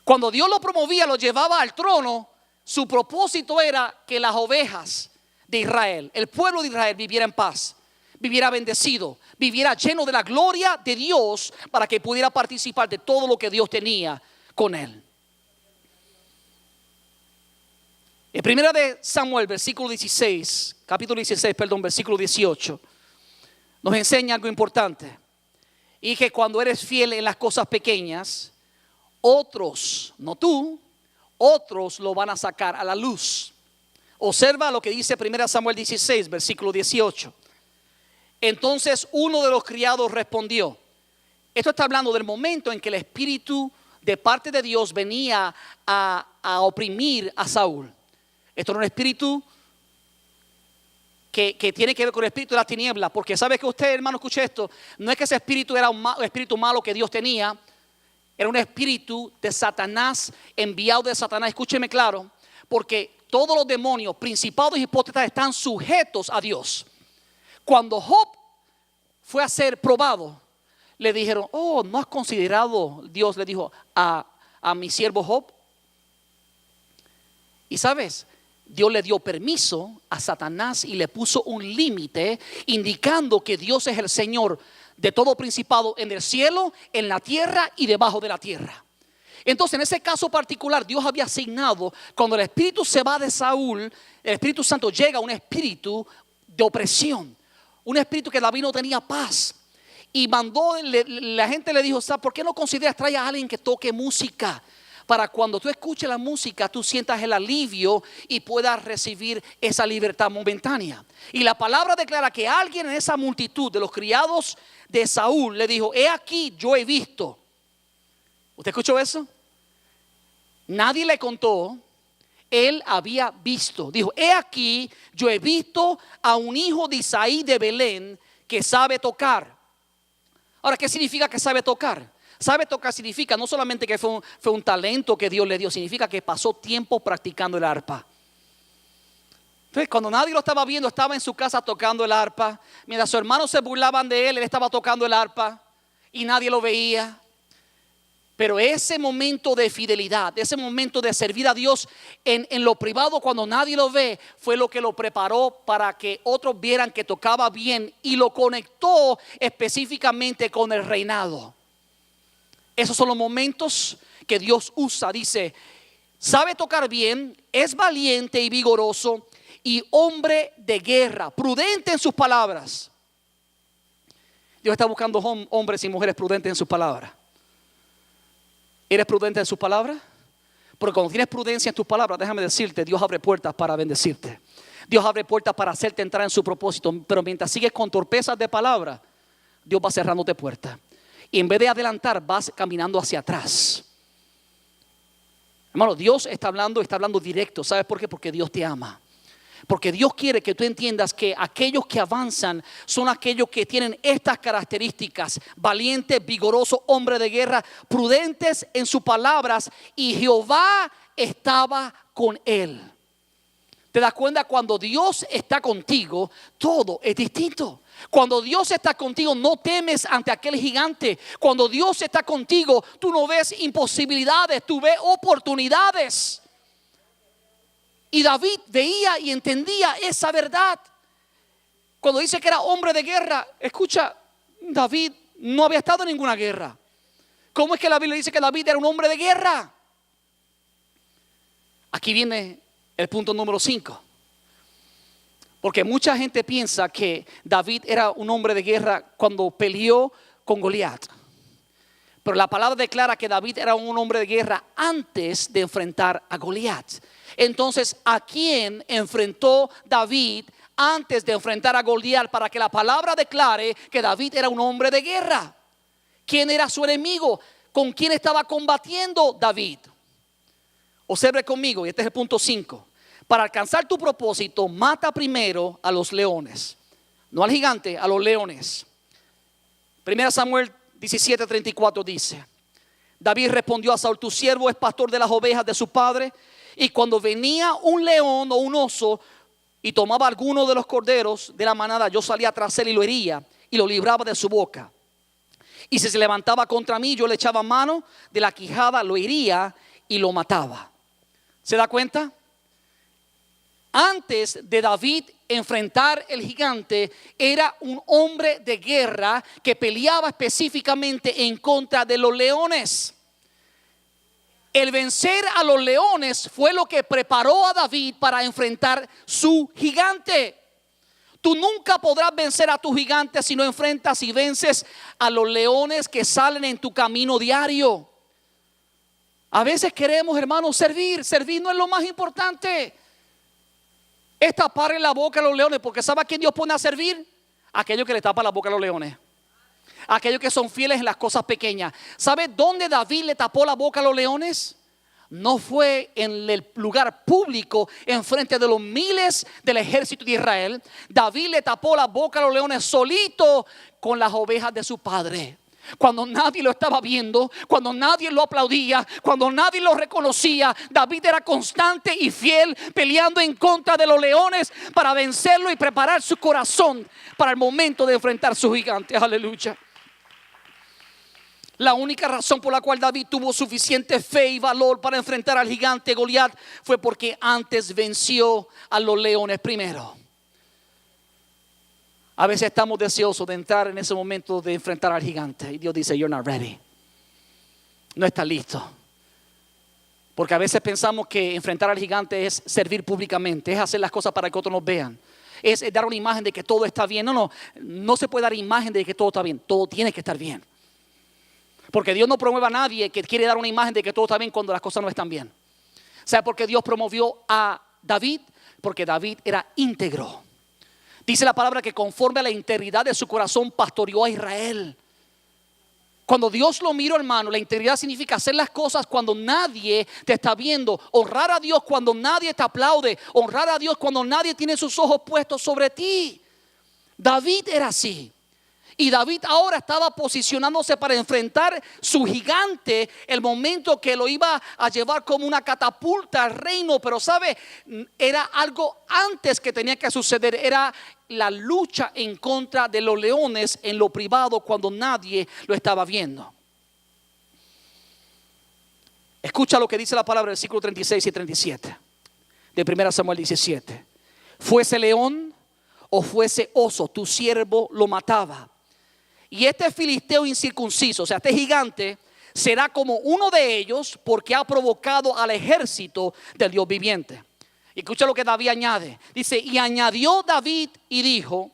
Cuando Dios lo promovía, lo llevaba al trono, su propósito era que las ovejas de Israel, el pueblo de Israel, viviera en paz, viviera bendecido, viviera lleno de la gloria de Dios, para que pudiera participar de todo lo que Dios tenía con él. En primera de Samuel, versículo 16, capítulo 16, versículo 18, nos enseña algo importante. Y que cuando eres fiel en las cosas pequeñas, otros, no tú, otros lo van a sacar a la luz. Observa lo que dice 1 Samuel 16, versículo 18. Entonces uno de los criados respondió. Esto está hablando del momento en que el espíritu de parte de Dios venía a oprimir a Saúl. Esto era un espíritu que tiene que ver con el espíritu de la tiniebla. Porque sabe que usted, hermano, escuche esto. No es que ese espíritu era un espíritu malo que Dios tenía. Era un espíritu de Satanás, enviado de Satanás. Escúcheme claro. Porque todos los demonios, principados y potestades están sujetos a Dios. Cuando Job fue a ser probado, le dijeron: oh, ¿no has considerado? Dios le dijo a mi siervo Job. Y sabes, Dios le dio permiso a Satanás y le puso un límite, indicando que Dios es el Señor de todo principado en el cielo, en la tierra y debajo de la tierra. Entonces, en ese caso particular, Dios había asignado, cuando el espíritu se va de Saúl, el Espíritu Santo llega a un espíritu de opresión, un espíritu que David no tenía paz. Y mandó, la gente le dijo: ¿por qué no consideras traer a alguien que toque música? Para cuando tú escuches la música, tú sientas el alivio y puedas recibir esa libertad momentánea. Y la palabra declara que alguien en esa multitud de los criados de Saúl le dijo: he aquí, yo he visto. ¿Usted escuchó eso? Nadie le contó. Él había visto. Dijo: he aquí, yo he visto a un hijo de Isaí de Belén que sabe tocar. Ahora, ¿qué significa que sabe tocar? Sabe tocar significa no solamente que fue un talento que Dios le dio, significa que pasó tiempo practicando el arpa. Entonces, cuando nadie lo estaba viendo, estaba en su casa tocando el arpa. Mientras sus hermanos se burlaban de él, él estaba tocando el arpa y nadie lo veía. Pero ese momento de fidelidad, ese momento de servir a Dios en lo privado, cuando nadie lo ve, fue lo que lo preparó para que otros vieran que tocaba bien, y lo conectó específicamente con el reinado. Esos son los momentos que Dios usa. Dice: sabe tocar bien, es valiente y vigoroso y hombre de guerra, prudente en sus palabras. Dios está buscando hombres y mujeres prudentes en sus palabras. ¿Eres prudente en sus palabras? Porque cuando tienes prudencia en tus palabras, déjame decirte, Dios abre puertas para bendecirte. Dios abre puertas para hacerte entrar en su propósito. Pero mientras sigues con torpezas de palabra, Dios va cerrándote puertas. Y en vez de adelantar, vas caminando hacia atrás. Hermano, Dios está hablando directo. ¿Sabes por qué? Porque Dios te ama. Porque Dios quiere que tú entiendas que aquellos que avanzan son aquellos que tienen estas características: valientes, vigorosos, hombre de guerra, prudentes en sus palabras, y Jehová estaba con él. ¿Te das cuenta? Cuando Dios está contigo, todo es distinto. Cuando Dios está contigo, no temes ante aquel gigante. Cuando Dios está contigo, tú no ves imposibilidades, tú ves oportunidades. Y David veía y entendía esa verdad. Cuando dice que era hombre de guerra, escucha, David no había estado en ninguna guerra. ¿Cómo es que la Biblia dice que David era un hombre de guerra? Aquí viene el punto número 5. Porque mucha gente piensa que David era un hombre de guerra cuando peleó con Goliat. Pero la palabra declara que David era un hombre de guerra antes de enfrentar a Goliat. Entonces, ¿a quién enfrentó David antes de enfrentar a Goliat, para que la palabra declare que David era un hombre de guerra? ¿Quién era su enemigo? ¿Con quién estaba combatiendo David? Observe conmigo, y este es el punto 5. Para alcanzar tu propósito, mata primero a los leones. No al gigante, a los leones. 1 Samuel 17:34 dice: David respondió a Saúl: tu siervo es pastor de las ovejas de su padre, y cuando venía un león o un oso y tomaba alguno de los corderos de la manada, yo salía tras él y lo hería y lo libraba de su boca. Y si se levantaba contra mí, yo le echaba mano de la quijada, lo hería y lo mataba. ¿Se da cuenta? Antes de David enfrentar el gigante, era un hombre de guerra que peleaba específicamente en contra de los leones. El vencer a los leones fue lo que preparó a David para enfrentar su gigante. Tú nunca podrás vencer a tu gigante si no enfrentas y vences a los leones que salen en tu camino diario. A veces queremos, hermanos, servir. Servir no es lo más importante. Es taparle la boca a los leones, porque ¿sabe a quién Dios pone a servir? Aquellos que le tapan la boca a los leones. Aquellos que son fieles en las cosas pequeñas. ¿Sabe dónde David le tapó la boca a los leones? No fue en el lugar público, en frente de los miles del ejército de Israel. David le tapó la boca a los leones solito con las ovejas de su padre. Cuando nadie lo estaba viendo, cuando nadie lo aplaudía, cuando nadie lo reconocía, David era constante y fiel, peleando en contra de los leones para vencerlo y preparar su corazón para el momento de enfrentar su gigante. Aleluya. La única razón por la cual David tuvo suficiente fe y valor para enfrentar al gigante Goliat fue porque antes venció a los leones primero. A veces estamos deseosos de entrar en ese momento de enfrentar al gigante y Dios dice, you're not ready. No estás listo. Porque a veces pensamos que enfrentar al gigante es servir públicamente, es hacer las cosas para que otros nos vean. Es dar una imagen de que todo está bien. No se puede dar imagen de que todo está bien. Todo tiene que estar bien. Porque Dios no promueve a nadie que quiere dar una imagen de que todo está bien cuando las cosas no están bien. ¿Sabe por qué Dios promovió a David? Porque David era íntegro. Dice la palabra que conforme a la integridad de su corazón pastoreó a Israel. Cuando Dios lo miró, hermano, la integridad significa hacer las cosas cuando nadie te está viendo. Honrar a Dios cuando nadie te aplaude. Honrar a Dios cuando nadie tiene sus ojos puestos sobre ti. David era así. Y David ahora estaba posicionándose para enfrentar su gigante, el momento que lo iba a llevar como una catapulta al reino. Pero sabe, era algo antes que tenía que suceder. Era la lucha en contra de los leones en lo privado cuando nadie lo estaba viendo. Escucha lo que dice la palabra del versículo 36 y 37 de 1 Samuel 17. Fuese león o fuese oso, tu siervo lo mataba. Y este filisteo incircunciso, o sea, este gigante, será como uno de ellos porque ha provocado al ejército del Dios viviente. Y escucha lo que David añade. Dice, y añadió David y dijo,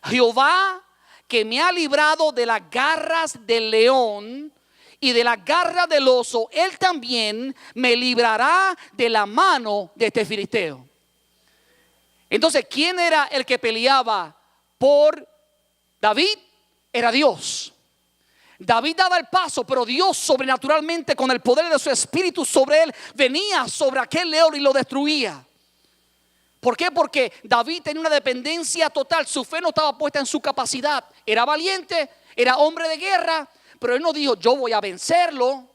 Jehová que me ha librado de las garras del león y de las garras del oso, él también me librará de la mano de este filisteo. Entonces, ¿quién era el que peleaba por David? Era Dios. David daba el paso, pero Dios sobrenaturalmente con el poder de su espíritu sobre él venía sobre aquel león y lo destruía. ¿Por qué? Porque David tenía una dependencia total. Su fe no estaba puesta en su capacidad. Era valiente, era hombre de guerra, pero él no dijo yo voy a vencerlo.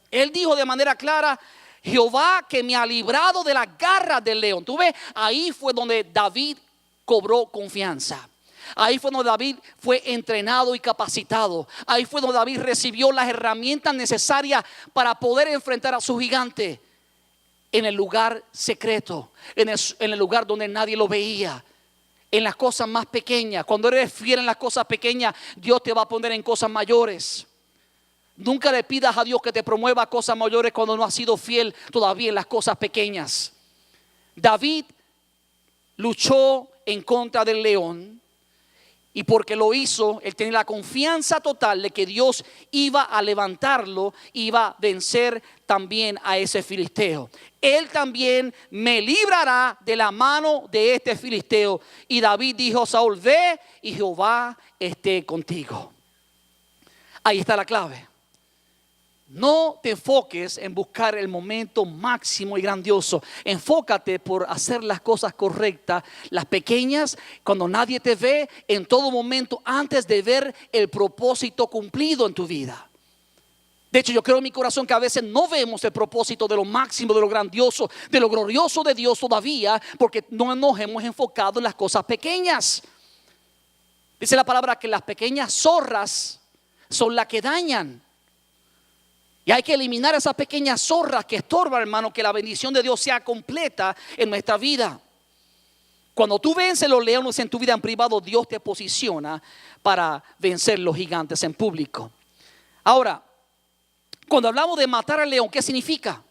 Él dijo de manera clara, Jehová que me ha librado de las garras del león. Tú ves, ahí fue donde David cobró confianza. Ahí fue donde David fue entrenado y capacitado. Ahí fue donde David recibió las herramientas necesarias para poder enfrentar a su gigante. En el lugar secreto, en el lugar donde nadie lo veía, en las cosas más pequeñas. Cuando eres fiel en las cosas pequeñas, Dios te va a poner en cosas mayores. Nunca le pidas a Dios que te promueva cosas mayores cuando no has sido fiel todavía en las cosas pequeñas. David luchó en contra del león. Y porque lo hizo, él tenía la confianza total de que Dios iba a levantarlo, iba a vencer también a ese filisteo. Él también me librará de la mano de este filisteo. Y David dijo a Saúl, ve y Jehová esté contigo. Ahí está la clave. No te enfoques en buscar el momento máximo y grandioso. Enfócate por hacer las cosas correctas, las pequeñas, cuando nadie te ve, en todo momento, antes de ver el propósito cumplido en tu vida. De hecho, yo creo en mi corazón que a veces no vemos el propósito de lo máximo, de lo grandioso, de lo glorioso de Dios todavía, porque no nos hemos enfocado en las cosas pequeñas. Dice la palabra que las pequeñas zorras son las que dañan. Y hay que eliminar esas pequeñas zorras que estorban, hermano, que la bendición de Dios sea completa en nuestra vida. Cuando tú vences los leones en tu vida en privado, Dios te posiciona para vencer los gigantes en público. Ahora, cuando hablamos de matar al león, ¿qué significa?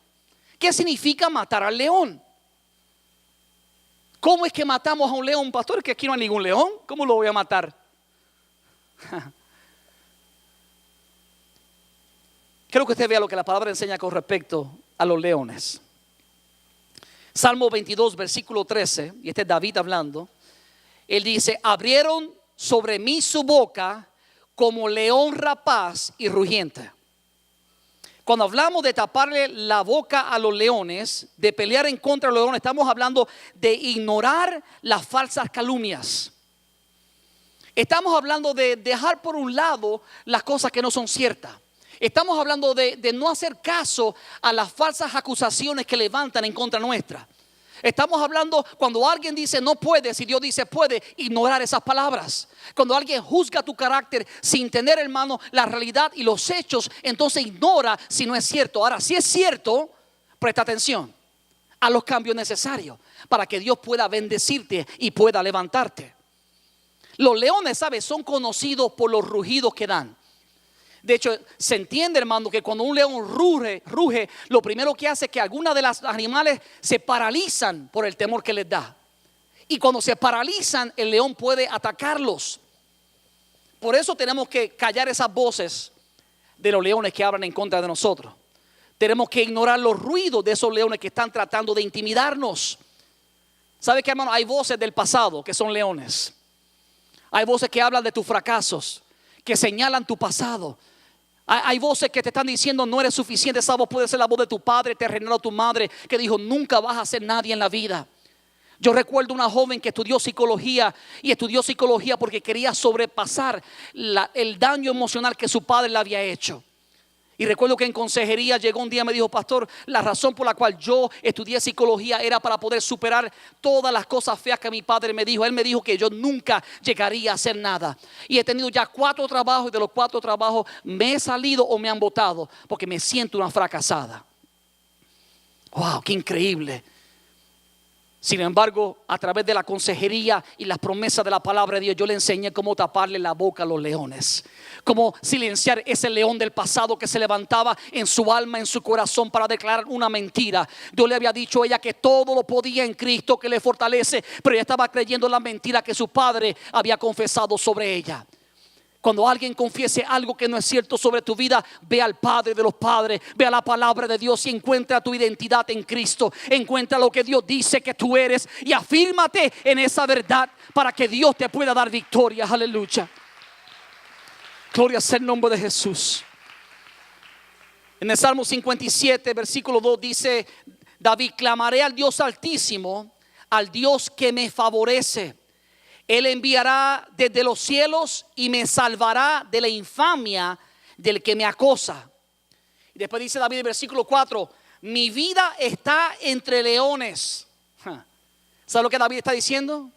¿Qué significa matar al león? ¿Cómo es que matamos a un león, pastor? Que aquí no hay ningún león. ¿Cómo lo voy a matar? Quiero que usted vea lo que la palabra enseña con respecto a los leones. Salmo 22, versículo 13, y este es David hablando. Él dice: abrieron sobre mí su boca como león rapaz y rugiente. Cuando hablamos de taparle la boca a los leones, de pelear en contra de los leones, estamos hablando de ignorar las falsas calumnias. Estamos hablando de dejar por un lado las cosas que no son ciertas. Estamos hablando de no hacer caso a las falsas acusaciones que levantan en contra nuestra. Estamos hablando cuando alguien dice no puede, si Dios dice puede, ignorar esas palabras. Cuando alguien juzga tu carácter sin tener, hermano, la realidad y los hechos, entonces ignora si no es cierto. Ahora, si es cierto, presta atención a los cambios necesarios para que Dios pueda bendecirte y pueda levantarte. Los leones, ¿sabes? Son conocidos por los rugidos que dan. De hecho, se entiende, hermano, que cuando un león ruge, lo primero que hace es que algunas de las animales se paralizan por el temor que les da. Y cuando se paralizan, el león puede atacarlos. Por eso tenemos que callar esas voces de los leones que hablan en contra de nosotros. Tenemos que ignorar los ruidos de esos leones que están tratando de intimidarnos. ¿Sabe qué, hermano? Hay voces del pasado que son leones. Hay voces que hablan de tus fracasos, que señalan tu pasado. Hay voces que te están diciendo no eres suficiente. Esa voz puede ser la voz de tu padre terrenal o tu madre que dijo nunca vas a ser nadie en la vida. Yo recuerdo una joven que estudió psicología y estudió psicología porque quería sobrepasar el daño emocional que su padre le había hecho. Y recuerdo que en consejería llegó un día y me dijo: pastor, la razón por la cual yo estudié psicología era para poder superar todas las cosas feas que mi padre me dijo. Él me dijo que yo nunca llegaría a hacer nada. Y he tenido ya 4 trabajos, y de los 4 trabajos me he salido o me han botado porque me siento una fracasada. Wow, qué increíble. Sin embargo, a través de la consejería y las promesas de la palabra de Dios, yo le enseñé cómo taparle la boca a los leones, cómo silenciar ese león del pasado que se levantaba en su alma, en su corazón para declarar una mentira. Yo le había dicho a ella que todo lo podía en Cristo que le fortalece, pero ella estaba creyendo la mentira que su padre había confesado sobre ella. Cuando alguien confiese algo que no es cierto sobre tu vida, ve al Padre de los padres, ve a la palabra de Dios y encuentra tu identidad en Cristo. Encuentra lo que Dios dice que tú eres y afírmate en esa verdad para que Dios te pueda dar victoria. Aleluya. Gloria sea el nombre de Jesús. En el Salmo 57, versículo 2 dice David: clamaré al Dios altísimo, al Dios que me favorece. Él enviará desde los cielos y me salvará de la infamia del que me acosa. Y después dice David en versículo 4: mi vida está entre leones. ¿Sabe lo que David está diciendo?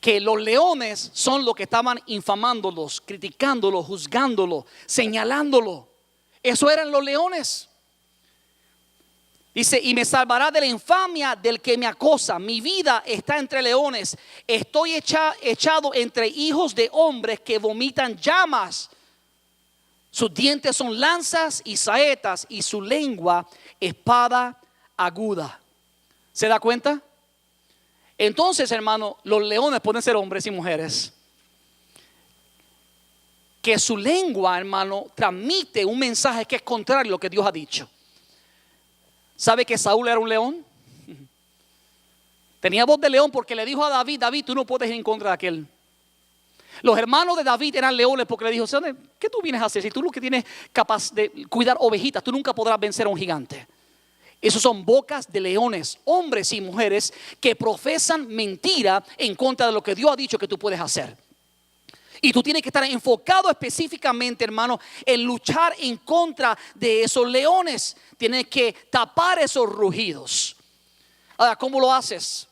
Que los leones son los que estaban infamándolos, criticándolos, juzgándolos, señalándolo. Eso eran los leones. Dice: y me salvará de la infamia del que me acosa. Mi vida está entre leones. Estoy echado entre hijos de hombres que vomitan llamas. Sus dientes son lanzas y saetas, y su lengua espada aguda. ¿Se da cuenta? Entonces, hermano, los leones pueden ser hombres y mujeres que su lengua, hermano, transmite un mensaje que es contrario a lo que Dios ha dicho. ¿Sabe que Saúl era un león? Tenía voz de león porque le dijo a David: David, tú no puedes ir en contra de aquel. Los hermanos de David eran leones porque le dijo: ¿qué tú vienes a hacer? Si tú lo que tienes capaz de cuidar ovejitas, tú nunca podrás vencer a un gigante. Esos son bocas de leones, hombres y mujeres que profesan mentira en contra de lo que Dios ha dicho que tú puedes hacer. Y tú tienes que estar enfocado específicamente, hermano, en luchar en contra de esos leones. Tienes que tapar esos rugidos. Ahora, ¿cómo lo haces?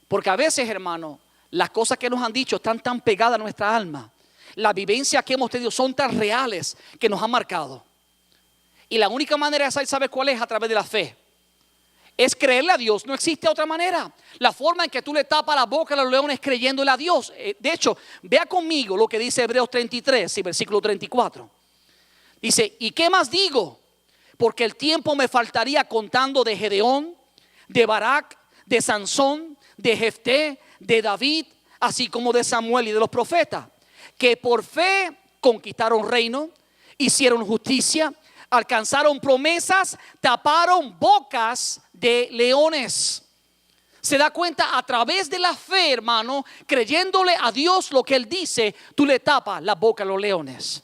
Porque a veces, hermano, las cosas que nos han dicho están tan pegadas a nuestra alma. La vivencia que hemos tenido son tan reales que nos han marcado. Y la única manera de saber, ¿sabes cuál es? A través de la fe. Es creerle a Dios, no existe otra manera. La forma en que tú le tapas la boca a los leones es creyéndole a Dios. De hecho, vea conmigo lo que dice Hebreos 33 y versículo 34. Dice, ¿y qué más digo? Porque el tiempo me faltaría contando de Gedeón, de Barak, de Sansón, de Jefté, de David, así como de Samuel y de los profetas, que por fe conquistaron reino, hicieron justicia, alcanzaron promesas, taparon bocas de leones. Se da cuenta, a través de la fe, hermano, creyéndole a Dios lo que Él dice, tú le tapas la boca a los leones.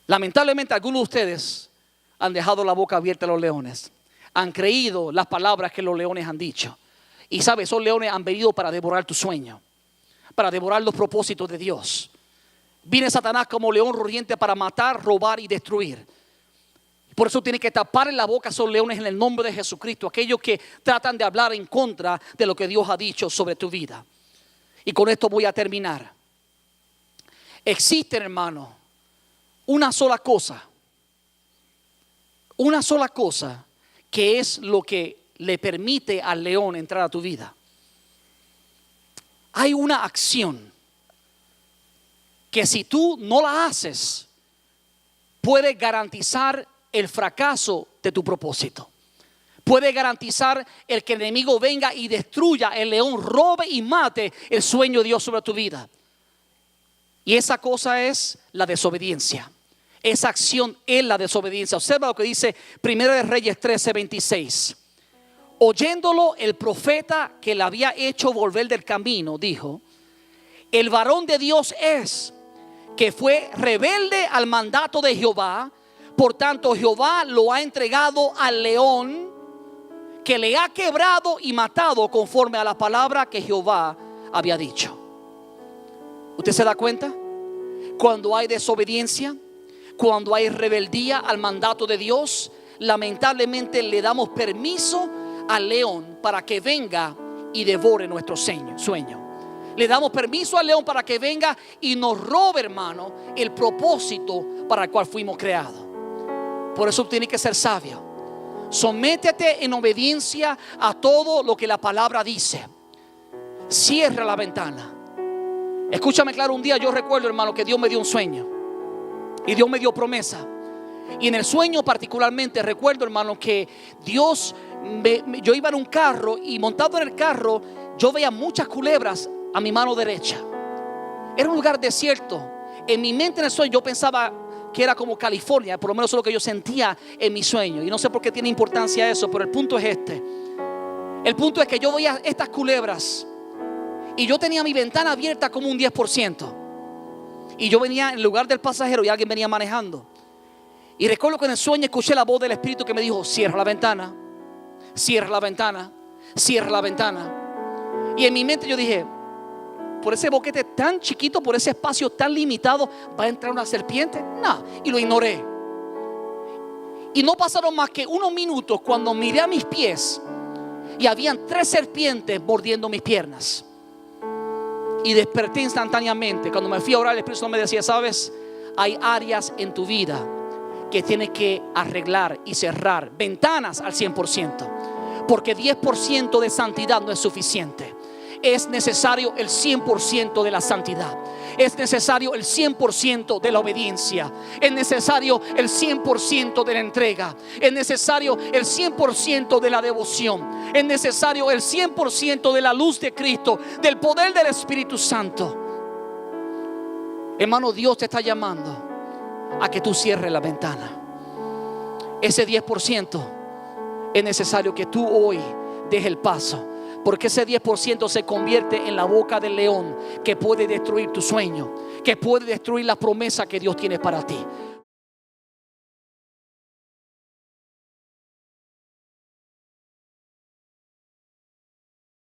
Lamentablemente algunos de ustedes han dejado la boca abierta a los leones. Han creído las palabras que los leones han dicho. Y sabes, esos leones han venido para devorar tu sueño, para devorar los propósitos de Dios. Viene Satanás como león rugiente para matar, robar y destruir. Por eso tiene que tapar en la boca a esos leones en el nombre de Jesucristo. Aquellos que tratan de hablar en contra de lo que Dios ha dicho sobre tu vida. Y con esto voy a terminar. Existe, hermano, una sola cosa que es lo que le permite al león entrar a tu vida. Hay una acción que si tú no la haces, puede garantizar el fracaso de tu propósito. Puede garantizar el que el enemigo venga y destruya, el león robe y mate el sueño de Dios sobre tu vida. Y esa cosa es la desobediencia. Esa acción es la desobediencia. Observa lo que dice 1 Reyes 13:26. Oyéndolo el profeta que le había hecho volver del camino, dijo: el varón de Dios es que fue rebelde al mandato de Jehová, por tanto Jehová lo ha entregado al león, que le ha quebrado y matado conforme a la palabra que Jehová había dicho. ¿Usted se da cuenta? Cuando hay desobediencia, cuando hay rebeldía al mandato de Dios, lamentablemente le damos permiso al león para que venga y devore nuestro sueño. Le damos permiso al león para que venga y nos robe, hermano, el propósito para el cual fuimos creados. Por eso tiene que ser sabio. Sométete en obediencia a todo lo que la palabra dice. Cierra la ventana. Escúchame claro, un día yo recuerdo, hermano, que Dios me dio un sueño y Dios me dio promesa. Y en el sueño particularmente recuerdo, hermano, que Dios yo iba en un carro y montado en el carro yo veía muchas culebras a mi mano derecha. Era un lugar desierto. En mi mente, en el sueño, yo pensaba que era como California. Por lo menos eso es lo que yo sentía en mi sueño. Y no sé por qué tiene importancia eso, pero el punto es este. El punto es que yo veía estas culebras y yo tenía mi ventana abierta como un 10%. Y yo venía en lugar del pasajero y alguien venía manejando. Y recuerdo que en el sueño escuché la voz del Espíritu que me dijo: cierra la ventana, cierra la ventana, cierra la ventana. Y en mi mente yo dije: por ese boquete tan chiquito, por ese espacio tan limitado, ¿va a entrar una serpiente? No. Y lo ignoré. Y no pasaron más que unos minutos cuando miré a mis pies y habían 3 serpientes mordiendo mis piernas. Y desperté instantáneamente. Cuando me fui a orar, el Espíritu Santo me decía: sabes, hay áreas en tu vida que tienes que arreglar y cerrar, ventanas al 100%, porque 10% de santidad no es suficiente. Es necesario el 100% de la santidad. Es necesario el 100% de la obediencia. Es necesario el 100% de la entrega. Es necesario el 100% de la devoción. Es necesario el 100% de la luz de Cristo, del poder del Espíritu Santo. Hermano, Dios te está llamando a que tú cierres la ventana. Ese 10% es necesario que tú hoy dejes el paso, porque ese 10% se convierte en la boca del león que puede destruir tu sueño, que puede destruir la promesa que Dios tiene para ti.